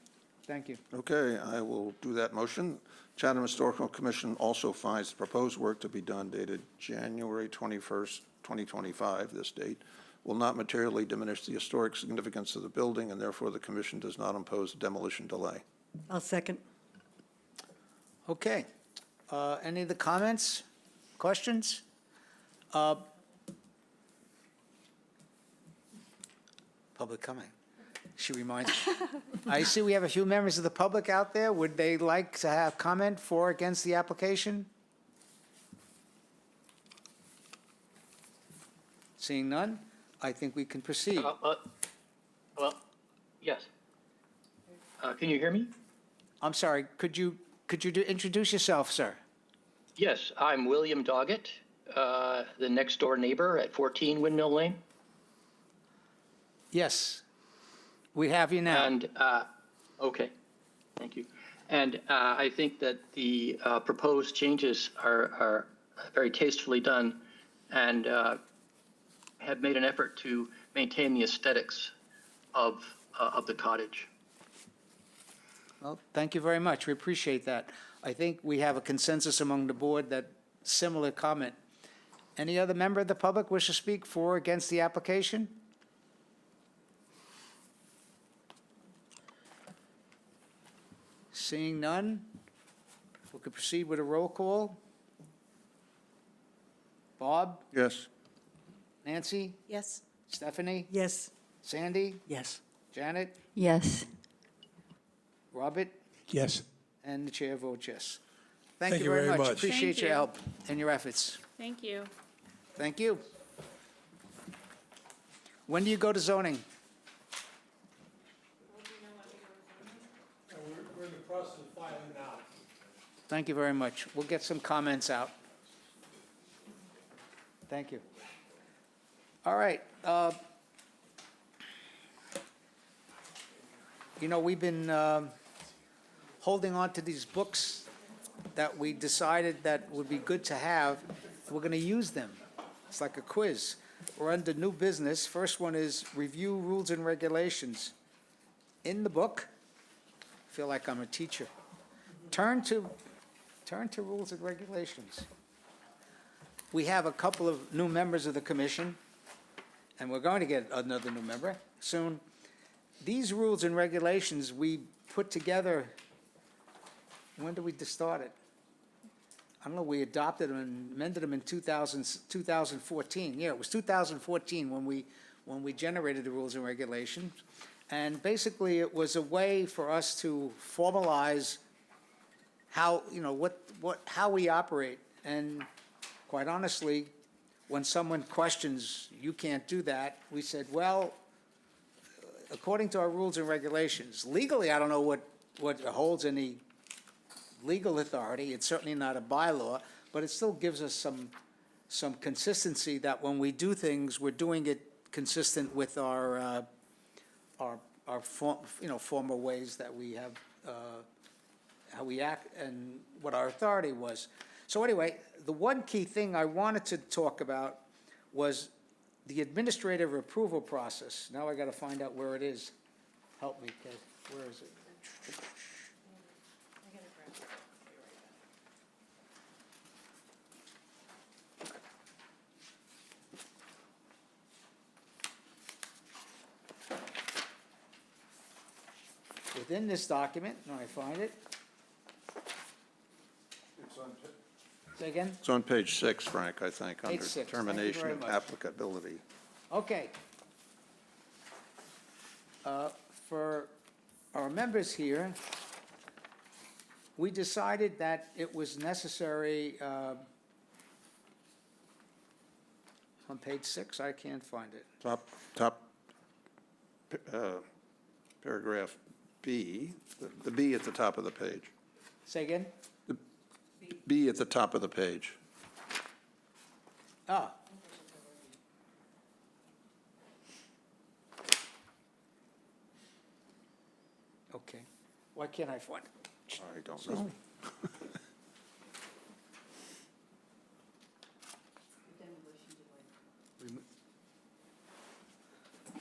Speaker 1: Thank you.
Speaker 7: Okay, I will do that motion. Chatham Historical Commission also finds the proposed work to be done dated January 21st, 2025, this date, will not materially diminish the historic significance of the building, and therefore the commission does not impose a demolition delay.
Speaker 3: I'll second.
Speaker 1: Okay. Any of the comments, questions? Public comment. She reminds me. I see we have a few members of the public out there. Would they like to have comment for or against the application? Seeing none, I think we can proceed.
Speaker 10: Well, yes. Can you hear me?
Speaker 1: I'm sorry, could you introduce yourself, sir?
Speaker 10: Yes, I'm William Doggett, the next door neighbor at 14 Windmill Lane.
Speaker 1: Yes, we have you now.
Speaker 10: And, okay, thank you. And I think that the proposed changes are very tastefully done and have made an effort to maintain the aesthetics of the cottage.
Speaker 1: Well, thank you very much. We appreciate that. I think we have a consensus among the board that similar comment. Any other member of the public wish to speak for or against the application? Seeing none, we could proceed with a roll call. Bob?
Speaker 7: Yes?
Speaker 1: Nancy?
Speaker 6: Yes.
Speaker 1: Stephanie?
Speaker 3: Yes.
Speaker 1: Sandy?
Speaker 8: Yes.
Speaker 1: Janet?
Speaker 4: Yes.
Speaker 1: Robert?
Speaker 8: Yes.
Speaker 1: And the chair votes yes. Thank you very much. Appreciate
Speaker 2: Thank
Speaker 1: your
Speaker 2: you.
Speaker 1: help and your efforts.
Speaker 2: Thank you.
Speaker 1: Thank you. When do you go to zoning?
Speaker 5: We're in the process of filing now.
Speaker 1: Thank you very much. We'll get some comments out. Thank you. All right. You know, we've been holding on to these books that we decided that would be good to have. We're going to use them. It's like a quiz. We're under new business. First one is review rules and regulations. In the book, I feel like I'm a teacher. Turn to rules and regulations. We have a couple of new members of the commission, and we're going to get another new member soon. These rules and regulations we put together, when did we start it? I don't know, we adopted them and amended them in 2014. Yeah, it was 2014 when we generated the rules and regulations. And basically, it was a way for us to formalize how, you know, how we operate. And quite honestly, when someone questions, you can't do that, we said, well, according to our rules and regulations, legally, I don't know what holds any legal authority. It's certainly not a bylaw, but it still gives us some consistency that when we do things, we're doing it consistent with our former ways that we have, how we act and what our authority was. So anyway, the one key thing I wanted to talk about was the administrative approval process. Now I gotta find out where it is. Help me, Kay. Where is it? Within this document, when I find it. Say again?
Speaker 7: It's on page 6, Frank, I think, under
Speaker 1: Page 6. Thank you
Speaker 7: determination
Speaker 1: very
Speaker 7: of
Speaker 1: much.
Speaker 7: applicability.
Speaker 1: Okay. For our members here, we decided that it was necessary, on page 6, I can't find it.
Speaker 7: Top paragraph B, the B at the top of the page.
Speaker 1: Say again?
Speaker 7: B at the top of the page.
Speaker 1: Ah. Okay. Why can't I find it?
Speaker 7: I don't know.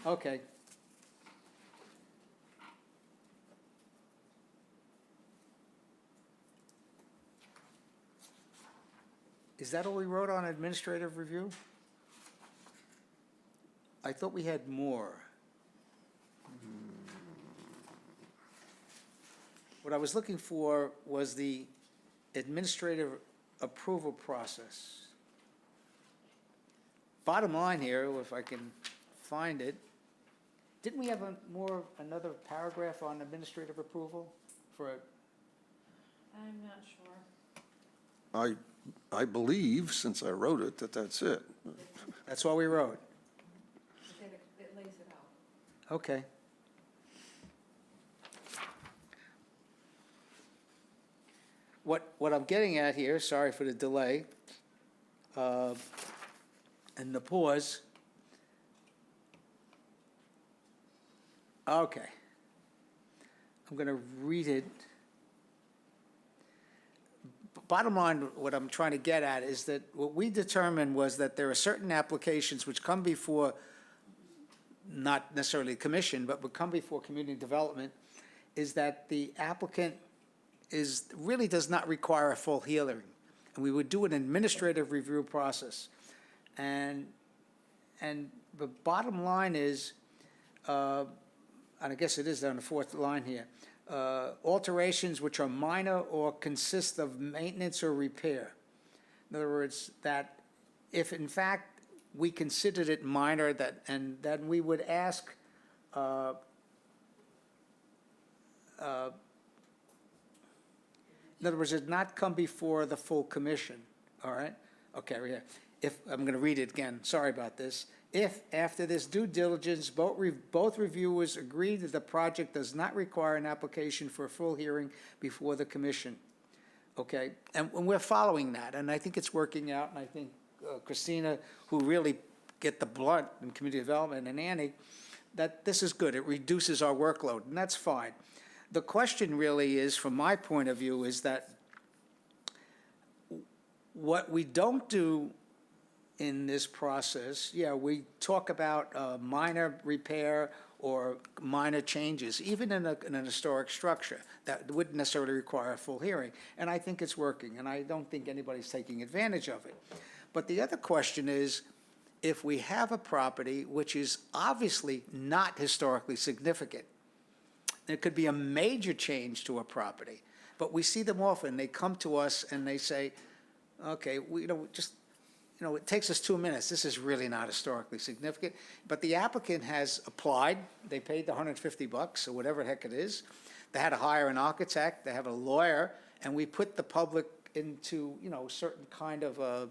Speaker 1: Okay. Is that all we wrote on administrative review? I thought we had more. What I was looking for was the administrative approval process. Bottom line here, if I can find it, didn't we have another paragraph on administrative approval for,
Speaker 2: I'm not sure.
Speaker 7: I believe, since I wrote it, that that's it.
Speaker 1: that's all we wrote?
Speaker 4: It lays it out.
Speaker 1: Okay. What I'm getting at here, sorry for the delay, and the pause. Okay. I'm going to read it. Bottom line, what I'm trying to get at is that what we determined was that there are certain applications which come before, not necessarily the commission, but would come before community development, is that the applicant really does not require a full hearing. And we would do an administrative review process. And the bottom line is, and I guess it is on the fourth line here, alterations which are minor or consist of maintenance or repair. In other words, that if in fact we considered it minor, and then we would ask in other words, it not come before the full commission, all right? Okay, right here. I'm going to read it again, sorry about this. If, after this due diligence, both reviewers agree that the project does not require an application for a full hearing before the commission, okay? And we're following that, and I think it's working out, and I think Christina, who really get the blunt in community development, and Annie, that this is good. It reduces our workload, and that's fine. The question really is, from my point of view, is that what we don't do in this process, yeah, we talk about minor repair or minor changes, even in an historic structure, that wouldn't necessarily require a full hearing. And I think it's working, and I don't think anybody's taking advantage of it. But the other question is, if we have a property which is obviously not historically significant, it could be a major change to a property, but we see them often. They come to us and they say, okay, it takes us 2 minutes. This is really not historically significant. But the applicant has applied. They paid the $150 or whatever the heck it is. They had to hire an architect. They have a lawyer. And we put the public into, certain kind of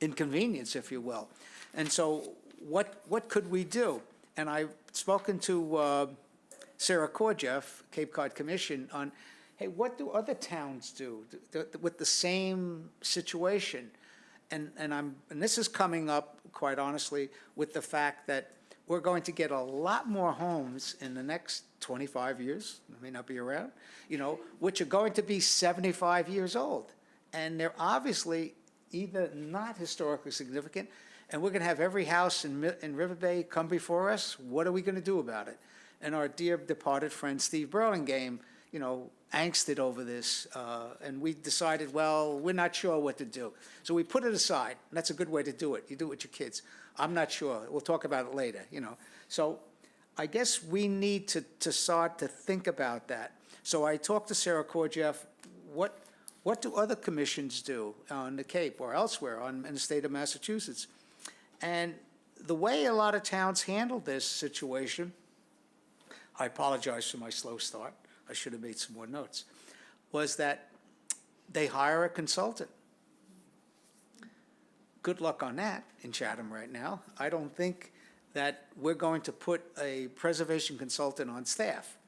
Speaker 1: inconvenience, if you will. And so what could we do? And I've spoken to Sarah Korjeff, Cape Cod Commission, on, hey, what do other towns do with the same situation? And this is coming up, quite honestly, with the fact that we're going to get a lot more homes in the next 25 years, I may not be around, which are going to be 75 years old. And they're obviously either not historically significant, and we're going to have every house in River Bay come before us. What are we going to do about it? And our dear departed friend Steve Burlingame, angsted over this, and we decided, well, we're not sure what to do. So we put it aside, and that's a good way to do it. You do it with your kids. I'm not sure. We'll talk about it later, So I guess we need to start to think about that. So I talked to Sarah Korjeff, what do other commissions do on the Cape or elsewhere in the state of Massachusetts? And the way a lot of towns handle this situation, I apologize for my slow start, I should have made some more notes, was that they hire a consultant. Good luck on that in Chatham right now. I don't think that we're going to put a preservation consultant on staff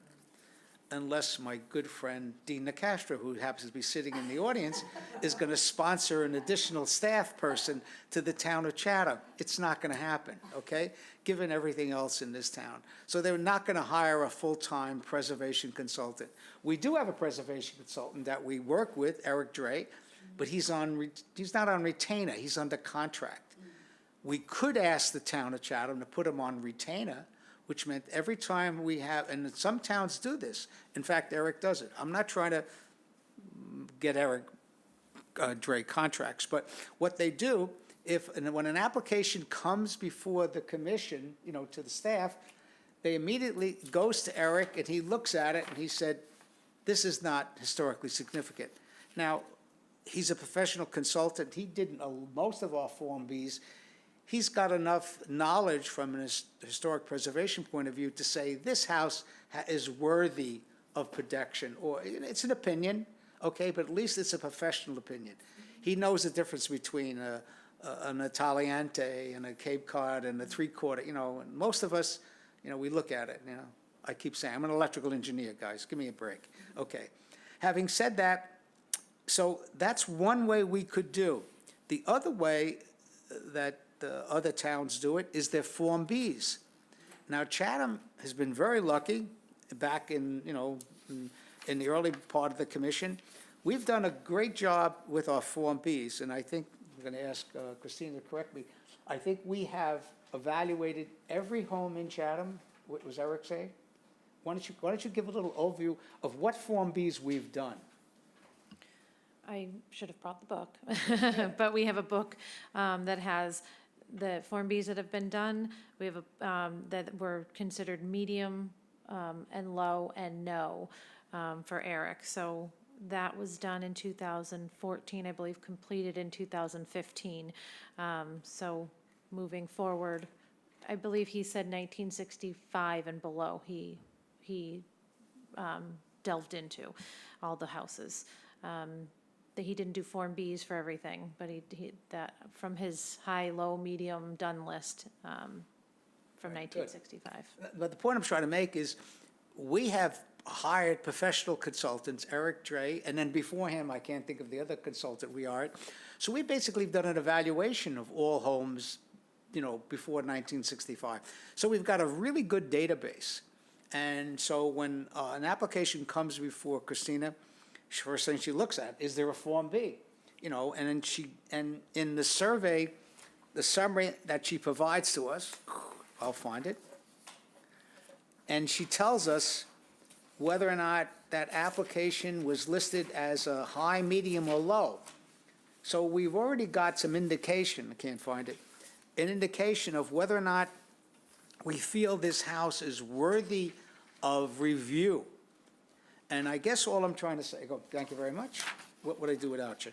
Speaker 1: unless my good friend Dean Nicastro, who happens to be sitting in the audience, is going to sponsor an additional staff person to the town of Chatham. It's not going to happen, okay, given everything else in this town. So they're not going to hire a full-time preservation consultant. We do have a preservation consultant that we work with, Eric Dre, but he's not on retainer, he's under contract. We could ask the town of Chatham to put him on retainer, which meant every time we have, and some towns do this. In fact, Eric does it. I'm not trying to get Eric Dre contracts, but what they do, when an application comes before the commission, to the staff, they immediately goes to Eric and he looks at it and he said, this is not historically significant. Now, he's a professional consultant. He did most of our Form Bs. He's got enough knowledge from a historic preservation point of view to say this house is worthy of protection, or it's an opinion, okay, but at least it's a professional opinion. He knows the difference between an Italiante and a Cape Cod and a three-quarter, and most of us, we look at it, I keep saying, I'm an electrical engineer, guys, give me a break. Okay. Having said that, so that's one way we could do. The other way that the other towns do it is their Form Bs. Now, Chatham has been very lucky back in the early part of the commission. We've done a great job with our Form Bs, and I think, I'm going to ask Christina to correct me, I think we have evaluated every home in Chatham. What was Eric saying? Why don't you give a little overview of what Form Bs we've done?
Speaker 11: I should have brought the book, but we have a book that has the Form Bs that have been done. We have that were considered medium and low and no for Eric. So that was done in 2014, I believe, completed in 2015. So moving forward, I believe he said 1965 and below he delved into all the houses. That he didn't do Form Bs for everything, but he that from his high, low, medium, done list from 1965.
Speaker 1: But the point I'm trying to make is we have hired professional consultants, Eric Dre, and then before him, I can't think of the other consultant we hired. So we basically done an evaluation of all homes, before 1965. So we've got a really good database. And so when an application comes before Christina, first thing she looks at, is there a Form B? And then in the survey, the summary that she provides to us, I'll find it, and she tells us whether or not that application was listed as a high, medium, or low. So we've already got some indication, I can't find it, an indication of whether or not we feel this house is worthy of review. And I guess all I'm trying to say, thank you very much. What would I do without you?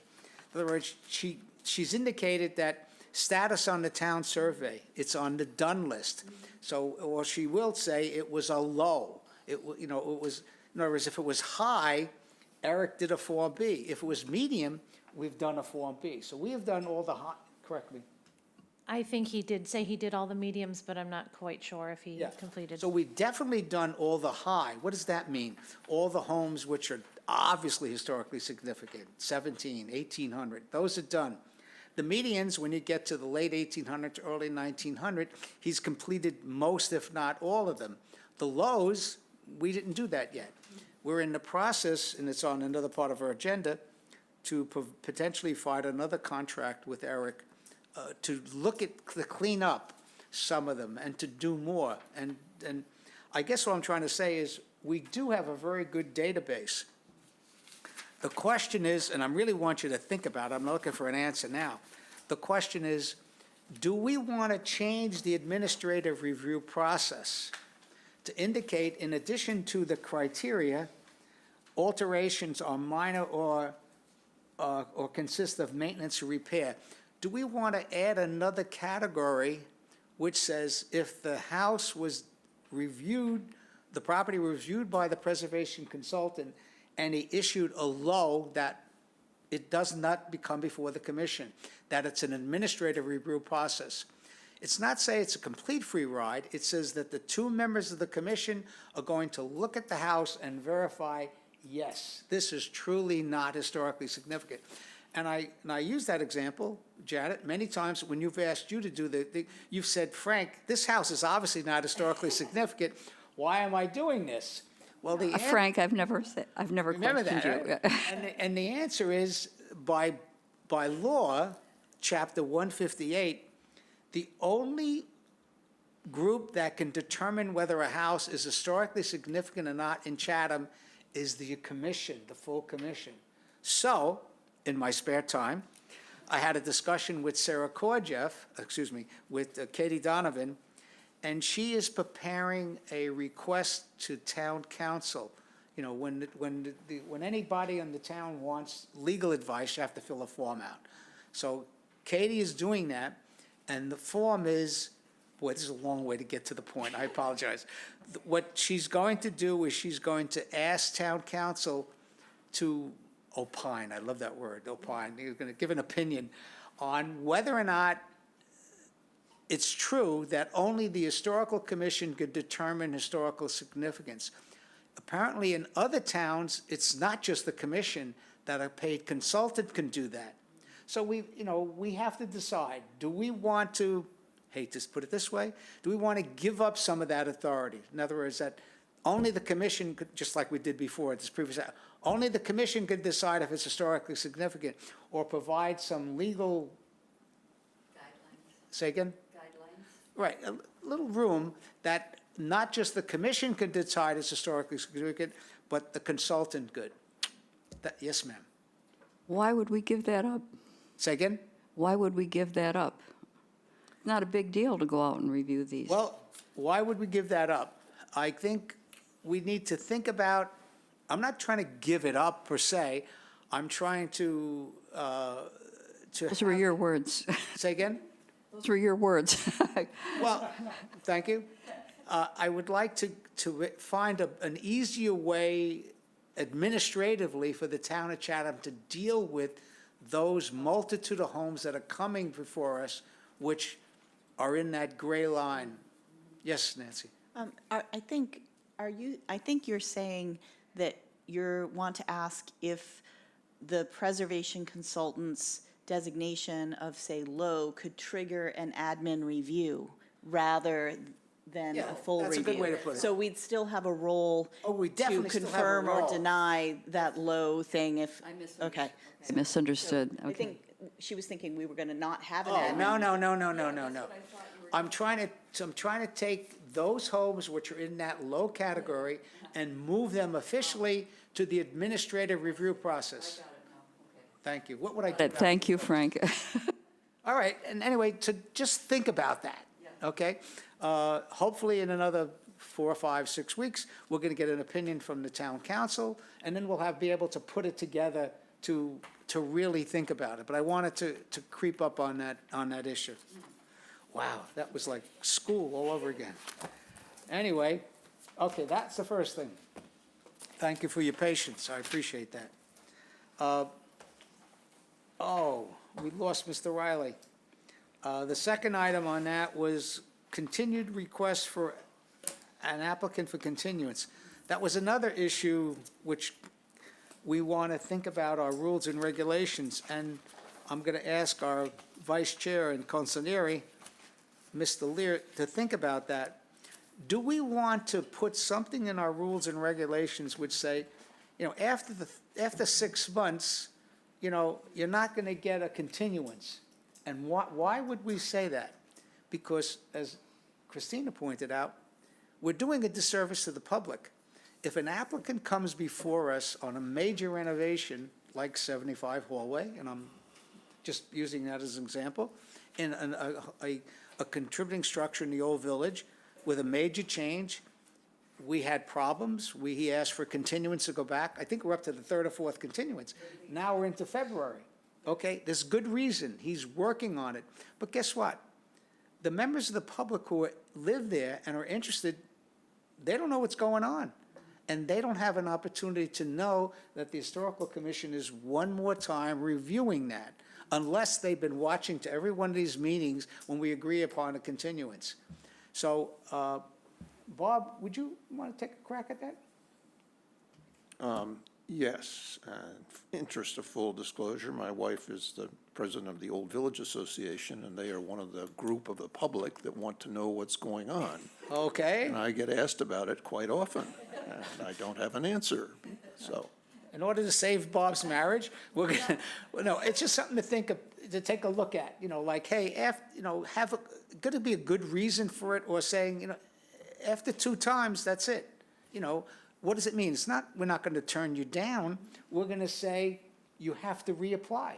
Speaker 1: In other words, she's indicated that status on the town survey, it's on the done list. So, or she will say it was a low. It was, in other words, if it was high, Eric did a Form B. If it was medium, we've done a Form B. So we have done all the high, correct me.
Speaker 11: I think he did say he did all the mediums, but I'm not quite sure if he
Speaker 1: Yeah.
Speaker 11: completed.
Speaker 1: So we've definitely done all the high. What does that mean? All the homes which are obviously historically significant, 17, 1800, those are done. The medians, when you get to the late 1800 to early 1900, he's completed most, if not all of them. The lows, we didn't do that yet. We're in the process, and it's on another part of our agenda, to potentially find another contract with Eric to look at, to clean up some of them and to do more. And I guess what I'm trying to say is we do have a very good database. The question is, and I really want you to think about it, I'm not looking for an answer now. The question is, do we want to change the administrative review process to indicate, in addition to the criteria, alterations are minor or consist of maintenance or repair? Do we want to add another category which says if the house was reviewed, the property was reviewed by the preservation consultant, and he issued a low, that it does not become before the commission, that it's an administrative review process? It's not say it's a complete free ride. It says that the two members of the commission are going to look at the house and verify, yes, this is truly not historically significant. And I use that example, Janet, many times when you've asked you to do you've said, Frank, this house is obviously not historically significant. Why am I doing this? Well,
Speaker 4: Frank, I've never
Speaker 1: remember
Speaker 4: questioned
Speaker 1: that,
Speaker 4: you.
Speaker 1: right? And the answer is, by law, Chapter 158, the only group that can determine whether a house is historically significant or not in Chatham is the commission, the full commission. So, in my spare time, I had a discussion with with Katie Donovan, and she is preparing a request to town council. You know, when anybody in the town wants legal advice, you have to fill a form out. So Katie is doing that, and the form is, boy, this is a long way to get to the point, I apologize. What she's going to do is she's going to ask town council to opine, I love that word, opine, you're going to give an opinion on whether or not it's true that only the historical commission could determine historical significance. Apparently in other towns, it's not just the commission, that a paid consultant can do that. So we have to decide, do we want to, hate to put it this way, do we want to give up some of that authority? In other words, that only the commission could, just like we did before, this previous, only the commission could decide if it's historically significant, or provide some legal. Guidelines. Say again? Guidelines. Right, a little room that not just the commission could decide it's historically significant, but the consultant could. Yes, ma'am.
Speaker 4: Why would we give that up?
Speaker 1: Say again?
Speaker 4: Why would we give that up? It's not a big deal to go out and review these.
Speaker 1: Well, why would we give that up? I think we need to think about, I'm not trying to give it up per se, I'm trying to
Speaker 4: Those were your words.
Speaker 1: Say again?
Speaker 4: Those were your words.
Speaker 1: Well, thank you. I would like to find an easier way administratively for the town of Chatham to deal with those multitude of homes that are coming before us, which are in that gray line. Yes, Nancy?
Speaker 6: I think you're saying that you want to ask if the preservation consultant's designation of, say, low could trigger an admin review rather than
Speaker 1: Yeah,
Speaker 6: a full review.
Speaker 1: that's a good way to put it.
Speaker 6: So we'd still have a role
Speaker 1: we
Speaker 6: to
Speaker 1: definitely still have a
Speaker 6: confirm or
Speaker 1: role.
Speaker 6: deny that low thing if, okay.
Speaker 4: Misunderstood.
Speaker 6: I
Speaker 4: Okay.
Speaker 6: think she was thinking we were going to not have an
Speaker 1: Oh,
Speaker 6: admin.
Speaker 1: no. I'm trying to take those homes which are in that low category and move them officially to the administrative review process. Thank you. What would I do now?
Speaker 4: Thank you, Frank.
Speaker 1: All right, and anyway, to just think about that, okay? Hopefully in another 4 or 5, 6 weeks, we're gonna get an opinion from the town council, and then we'll be able to put it together to to really think about it, but I wanted to creep up on that issue. Wow, that was like school all over again. Anyway, okay, that's the first thing. Thank you for your patience, I appreciate that. We lost Mr. Riley. The second item on that was continued request for an applicant for continuance. That was another issue which we want to think about our rules and regulations, and I'm going to ask our Vice Chair and Consigliere, Mr. Lear, to think about that. Do we want to put something in our rules and regulations which say, after 6 months, you're not going to get a continuance? And why would we say that? Because, as Christina pointed out, we're doing a disservice to the public. If an applicant comes before us on a major renovation, like 75 Hallway, and I'm just using that as an example, in a contributing structure in the old village with a major change, we had problems. He asked for continuance to go back. I think we're up to the third or fourth continuance. Now we're into February. Okay, there's good reason. He's working on it. But guess what? The members of the public who live there and are interested, they don't know what's going on. And they don't have an opportunity to know that the Historical Commission is one more time reviewing that, unless they've been watching to every one of these meetings when we agree upon a continuance. So, Bob, would you want to take a crack at that?
Speaker 7: Yes, interest of full disclosure, my wife is the president of the Old Village Association, and they are one of the group of the public that want to know what's going on.
Speaker 1: Okay.
Speaker 7: And I get asked about it quite often, and I don't have an answer, so.
Speaker 1: In order to save Bob's marriage, we're gonna, well, no, it's just something to think of, to take a look at, like, hey, gonna be a good reason for it, or saying, after 2 times, that's it. What does it mean? It's not, we're not gonna turn you down, we're gonna say, you have to reapply.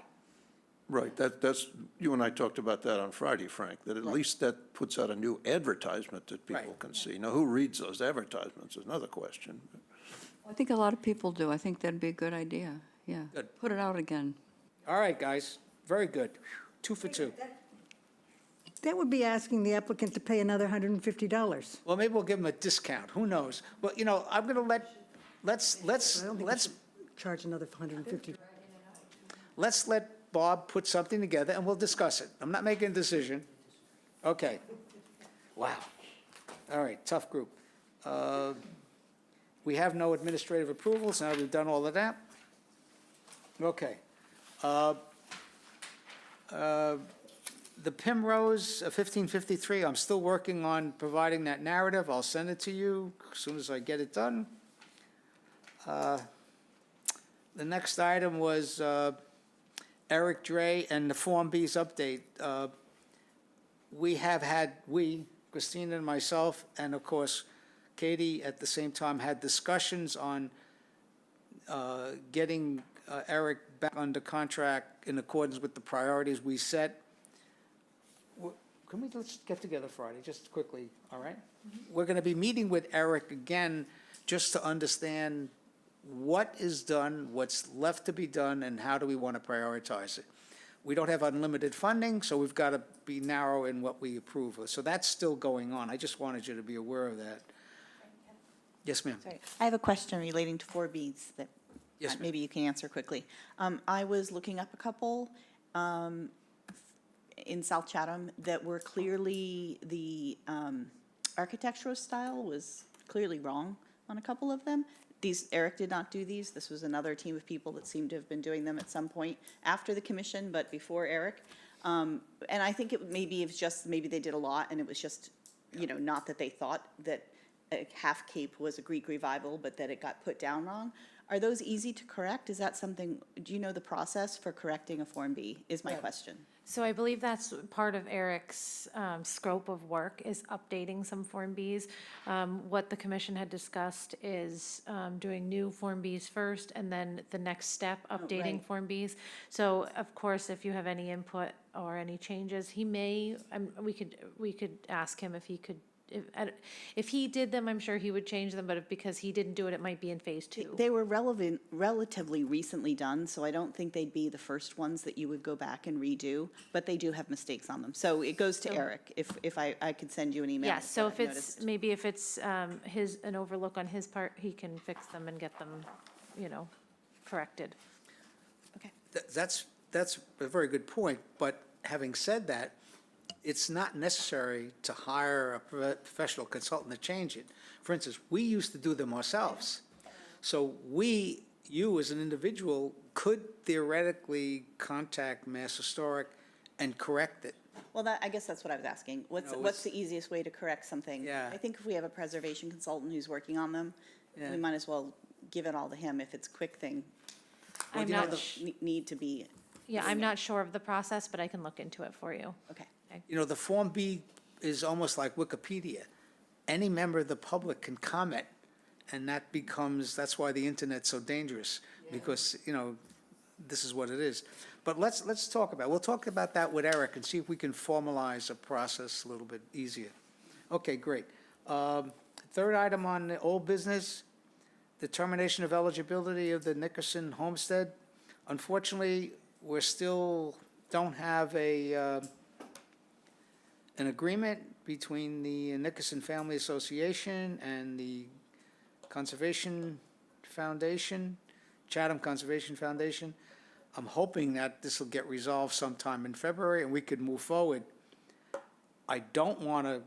Speaker 7: Right, that's, you and I talked about that on Friday, Frank, that at least that puts out a new advertisement that people
Speaker 1: Right.
Speaker 7: can see. Now, who reads those advertisements is another question.
Speaker 4: I think a lot of people do. I think that'd be a good idea, yeah.
Speaker 1: Good.
Speaker 4: Put it out again.
Speaker 1: All right, guys, very good. 2 for 2.
Speaker 3: That would be asking the applicant to pay another $150.
Speaker 1: Well, maybe we'll give them a discount, who knows? Well, I'm gonna let's
Speaker 3: I don't think we should charge another $150.
Speaker 1: let's let Bob put something together and we'll discuss it. I'm not making a decision. Okay. Wow. All right, tough group. We have no administrative approvals, now we've done all of that. Okay. The Primrose 1553, I'm still working on providing that narrative. I'll send it to you as soon as I get it done. The next item was Eric Dre and the Form B's update. Christina and myself, and of course, Katie at the same time, had discussions on getting Eric back under contract in accordance with the priorities we set. Let's get together Friday, just quickly, all right? We're going to be meeting with Eric again, just to understand what is done, what's left to be done, and how do we want to prioritize it. We don't have unlimited funding, so we've got to be narrow in what we approve of. So that's still going on. I just wanted you to be aware of that. Yes, ma'am.
Speaker 6: Sorry, I have a question relating to 4Bs that
Speaker 1: Yes, ma'am.
Speaker 6: maybe you can answer quickly. I was looking up a couple in South Chatham that were clearly, the architectural style was clearly wrong on a couple of them. Eric did not do these. This was another team of people that seemed to have been doing them at some point after the commission, but before Eric. And I think maybe they did a lot, and it was just, not that they thought that a half cape was a Greek revival, but that it got put down wrong. Are those easy to correct? Is that something, do you know the process for correcting a Form B, is my question.
Speaker 11: So I believe that's part of Eric's scope of work, is updating some Form Bs. What the commission had discussed is doing new Form Bs first, and then the next step, updating
Speaker 6: right.
Speaker 11: Form Bs. So of course, if you have any input or any changes, he may, we could ask him if he could if he did them, I'm sure he would change them, but if, because he didn't do it, it might be in phase 2.
Speaker 6: They were relatively recently done, so I don't think they'd be the first ones that you would go back and redo, but they do have mistakes on them. So it goes to
Speaker 11: So-
Speaker 6: Eric, if I could send you an email.
Speaker 11: Yes, so
Speaker 6: that
Speaker 11: if
Speaker 6: I've
Speaker 11: it's,
Speaker 6: noticed.
Speaker 11: maybe if it's an overlook on his part, he can fix them and get them, corrected.
Speaker 1: That's a very good point, but having said that, it's not necessary to hire a professional consultant to change it. For instance, we used to do them ourselves. So you as an individual could theoretically contact Mass Historic and correct it.
Speaker 6: Well, I guess that's what I was asking. What's
Speaker 1: it's-
Speaker 6: the easiest way to correct something?
Speaker 1: Yeah.
Speaker 6: I think if we have a preservation consultant who's working on them,
Speaker 1: Yeah.
Speaker 6: we might as well give it all to him if it's a quick thing.
Speaker 11: I'm
Speaker 6: They
Speaker 11: not,
Speaker 6: don't need to be,
Speaker 11: yeah, I'm not sure of the process, but I can look into it for you.
Speaker 6: okay.
Speaker 1: The Form B is almost like Wikipedia. Any member of the public can comment, and that's why the internet's so dangerous, because, this is what it is. But let's talk about, we'll talk about that with Eric and see if we can formalize a process a little bit easier. Okay, great. Third item on the old business, determination of eligibility of the Nickerson homestead. Unfortunately, we're still don't have an agreement between the Nickerson Family Association and the Conservation Foundation, Chatham Conservation Foundation. I'm hoping that this will get resolved sometime in February and we could move forward. I don't want to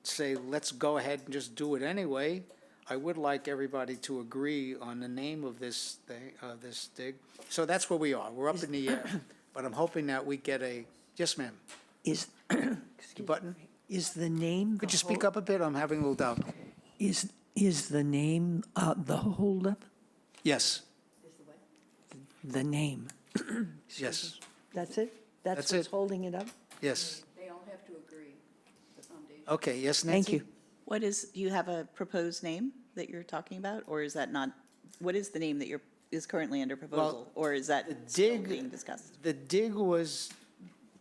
Speaker 1: say, let's go ahead and just do it anyway. I would like everybody to agree on the name of this thing, this dig. So that's where we are. We're up in the air. But I'm hoping that we get yes, ma'am.
Speaker 9: Is,
Speaker 1: Button?
Speaker 9: is the name?
Speaker 1: Could you speak up a bit? I'm having a little doubt.
Speaker 9: Is the name the holdup?
Speaker 1: Yes,
Speaker 9: The name?
Speaker 1: yes,
Speaker 9: That's it?
Speaker 1: That's
Speaker 9: That's what's
Speaker 1: it.
Speaker 9: holding it up?
Speaker 1: yes.
Speaker 4: They all have to agree, the foundation.
Speaker 1: Okay, yes, Nancy?
Speaker 9: Thank you.
Speaker 6: Do you have a proposed name that you're talking about, or is that not, what is the name that is currently under proposal? Or is that still
Speaker 1: dig-
Speaker 6: being discussed?
Speaker 1: The dig was,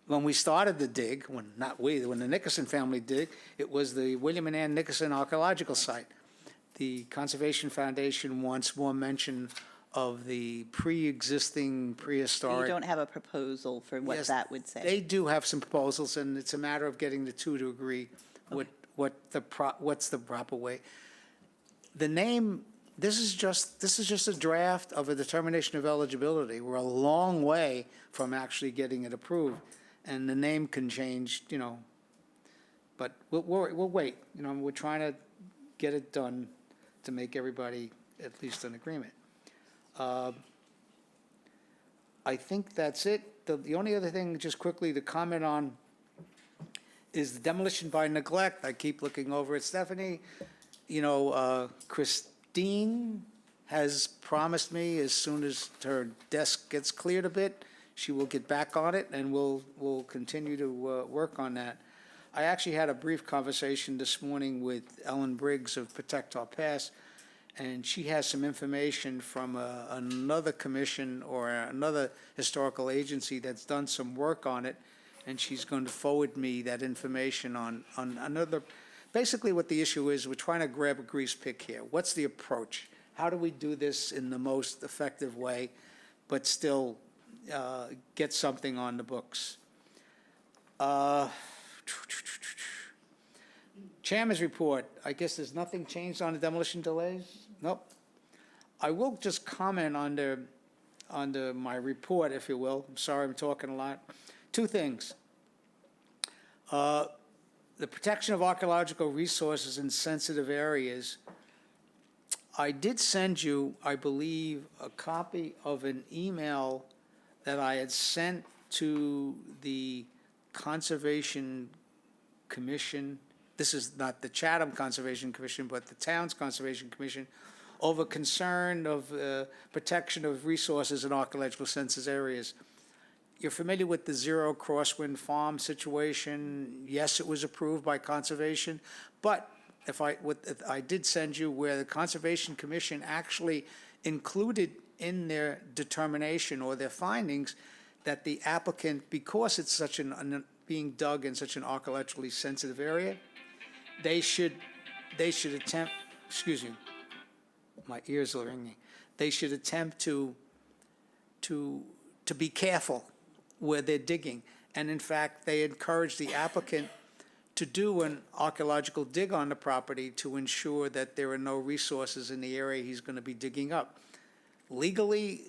Speaker 1: when we started the dig, when the Nickerson family dig, it was the William and Ann Nickerson Archaeological Site. The Conservation Foundation wants more mention of the pre-existing
Speaker 6: You
Speaker 1: prehistoric.
Speaker 6: don't have a proposal for what
Speaker 1: Yes,
Speaker 6: that would say?
Speaker 1: They do have some proposals, and it's a matter of getting the two to agree what's the proper way. The name, this is just a draft of a determination of eligibility. We're a long way from actually getting it approved, and the name can change, but we'll wait. We're trying to get it done to make everybody at least in agreement. I think that's it. The only other thing, just quickly to comment on, is the demolition by neglect. I keep looking over at Stephanie. Christine has promised me as soon as her desk gets cleared a bit, she will get back on it, and we'll continue to work on that. I actually had a brief conversation this morning with Ellen Briggs of Protect Our Past, and she has some information from another commission or another historical agency that's done some work on it, and she's going to forward me that information on another. Basically, what the issue is, we're trying to grab a grease pick here. What's the approach? How do we do this in the most effective way, but still get something on the books? Chairman's report. I guess there's nothing changed on the demolition delays? Nope. I will just comment under my report, if you will. I'm sorry, I'm talking a lot. Two things. The protection of archaeological resources in sensitive areas. I did send you, I believe, a copy of an email that I had sent to the Conservation Commission. This is not the Chatham Conservation Commission, but the town's Conservation Commission, over concern of protection of resources in archaeological sensitive areas. You're familiar with the Zero Crosswind Farm situation. Yes, it was approved by Conservation, but I did send you where the Conservation Commission actually included in their determination or their findings that the applicant, because it's being dug in such an archaeologically sensitive area, they should attempt, excuse me, my ears are ringing. They should attempt to be careful where they're digging. And in fact, they encourage the applicant to do an archaeological dig on the property to ensure that there are no resources in the area he's going to be digging up. Legally,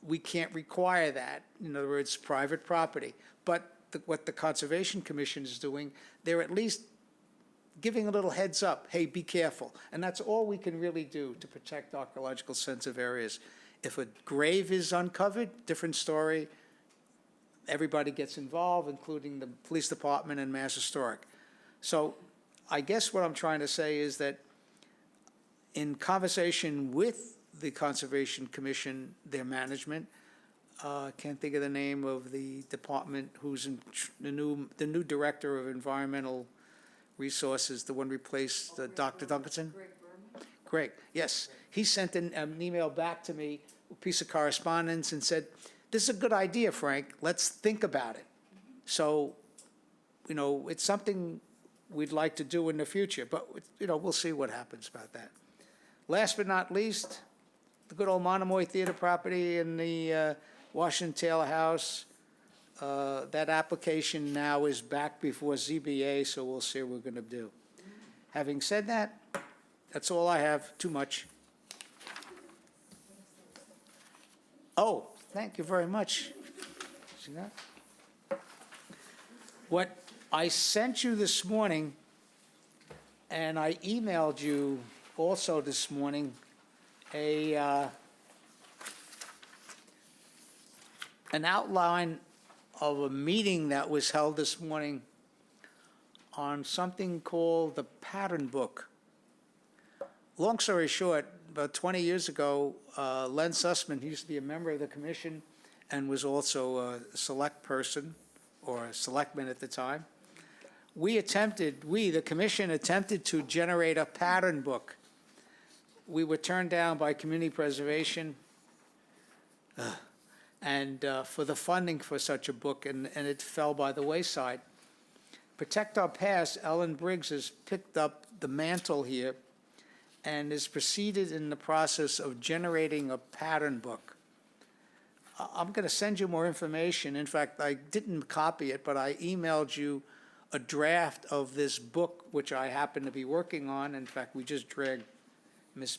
Speaker 1: we can't require that. In other words, private property. But what the Conservation Commission is doing, they're at least giving a little heads up, hey, be careful. And that's all we can really do to protect archaeological sensitive areas. If a grave is uncovered, different story. Everybody gets involved, including the police department and Mass Historic. So I guess what I'm trying to say is that in conversation with the Conservation Commission, their management, can't think of the name of the department who's in the new director of environmental resources, the one replaced Dr. Duncanson? Greg, yes. He sent an email back to me, a piece of correspondence, and said, this is a good idea, Frank, let's think about it. So, you know, it's something we'd like to do in the future, but, you know, we'll see what happens about that. Last but not least, the good old Monomoy Theater property in the Washington Taylor House. That application now is back before ZBA, so we'll see what we're going to do. Having said that, that's all I have, too much. Oh, thank you very much. See that? What I sent you this morning, and I emailed you also this morning, an outline of a meeting that was held this morning on something called the Pattern Book. Long story short, about 20 years ago, Len Sussman, he used to be a member of the commission and was also a select person, or a selectman at the time. The commission attempted to generate a pattern book. We were turned down by community preservation and for the funding for such a book, and it fell by the wayside. Protect Our Past, Ellen Briggs has picked up the mantle here and has proceeded in the process of generating a pattern book. I'm going to send you more information. In fact, I didn't copy it, but I emailed you a draft of this book, which I happen to be working on. In fact, we just dragged Miss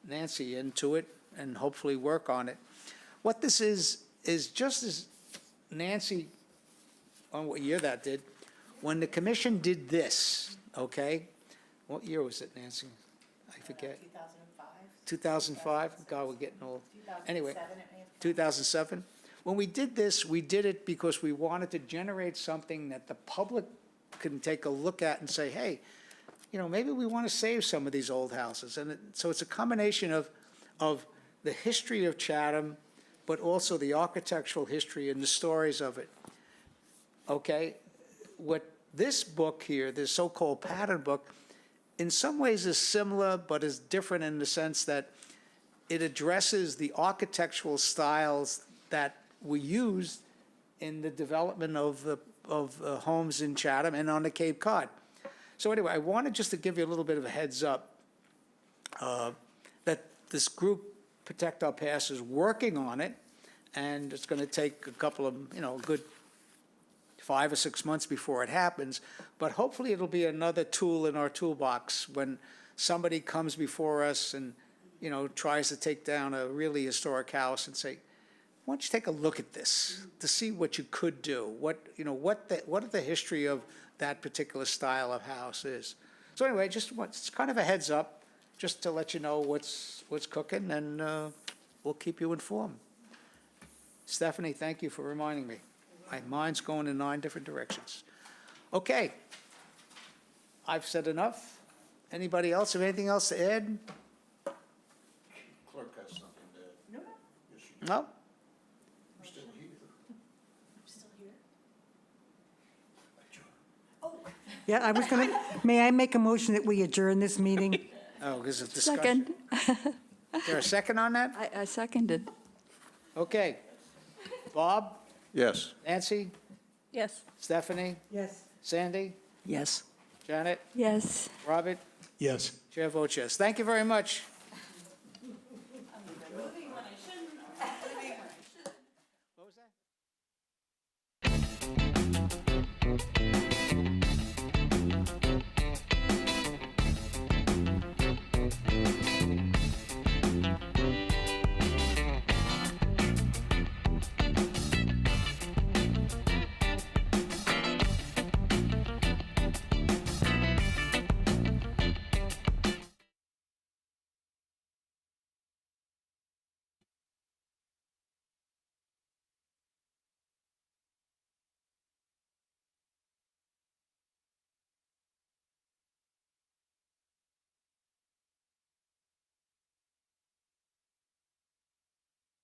Speaker 1: Nancy into it and hopefully work on it. What this is just as Nancy, on what year that did, when the commission did this, okay? What year was it, Nancy? I forget.
Speaker 6: 2005.
Speaker 1: 2005? God, we're getting old. Anyway, 2007. When we did this, we did it because we wanted to generate something that the public can take a look at and say, hey, you know, maybe we want to save some of these old houses. And so it's a combination of the history of Chatham, but also the architectural history and the stories of it. Okay? What this book here, this so-called pattern book, in some ways is similar, but is different in the sense that it addresses the architectural styles that were used in the development of homes in Chatham and on the Cape Cod. So anyway, I wanted just to give you a little bit of a heads up that this group, Protect Our Past, is working on it, and it's going to take a couple of, you know, good 5 or 6 months before it happens, but hopefully it'll be another tool in our toolbox when somebody comes before us and, you know, tries to take down a really historic house and say, why don't you take a look at this to see what you could do, what the history of that particular style of house is. So anyway, it's kind of a heads up, just to let you know what's cooking, and we'll keep you informed. Stephanie, thank you for reminding me. My mind's going in 9 different directions. Okay. I've said enough. Anybody else have anything else to add?
Speaker 7: Clerk has something to add.
Speaker 1: No?
Speaker 7: You're still here.
Speaker 3: Yeah, I was going to, may I make a motion that we adjourn this meeting?
Speaker 1: Oh, because of discussion.
Speaker 4: Second.
Speaker 1: Is there a second on that?
Speaker 4: I seconded.
Speaker 1: Okay. Bob?
Speaker 7: Yes.
Speaker 1: Nancy?
Speaker 11: Yes.
Speaker 1: Stephanie?
Speaker 3: Yes.
Speaker 1: Sandy?
Speaker 9: Yes.
Speaker 1: Janet?
Speaker 4: Yes.
Speaker 1: Robert?
Speaker 8: Yes.
Speaker 1: Chair votes yes. Thank you very much.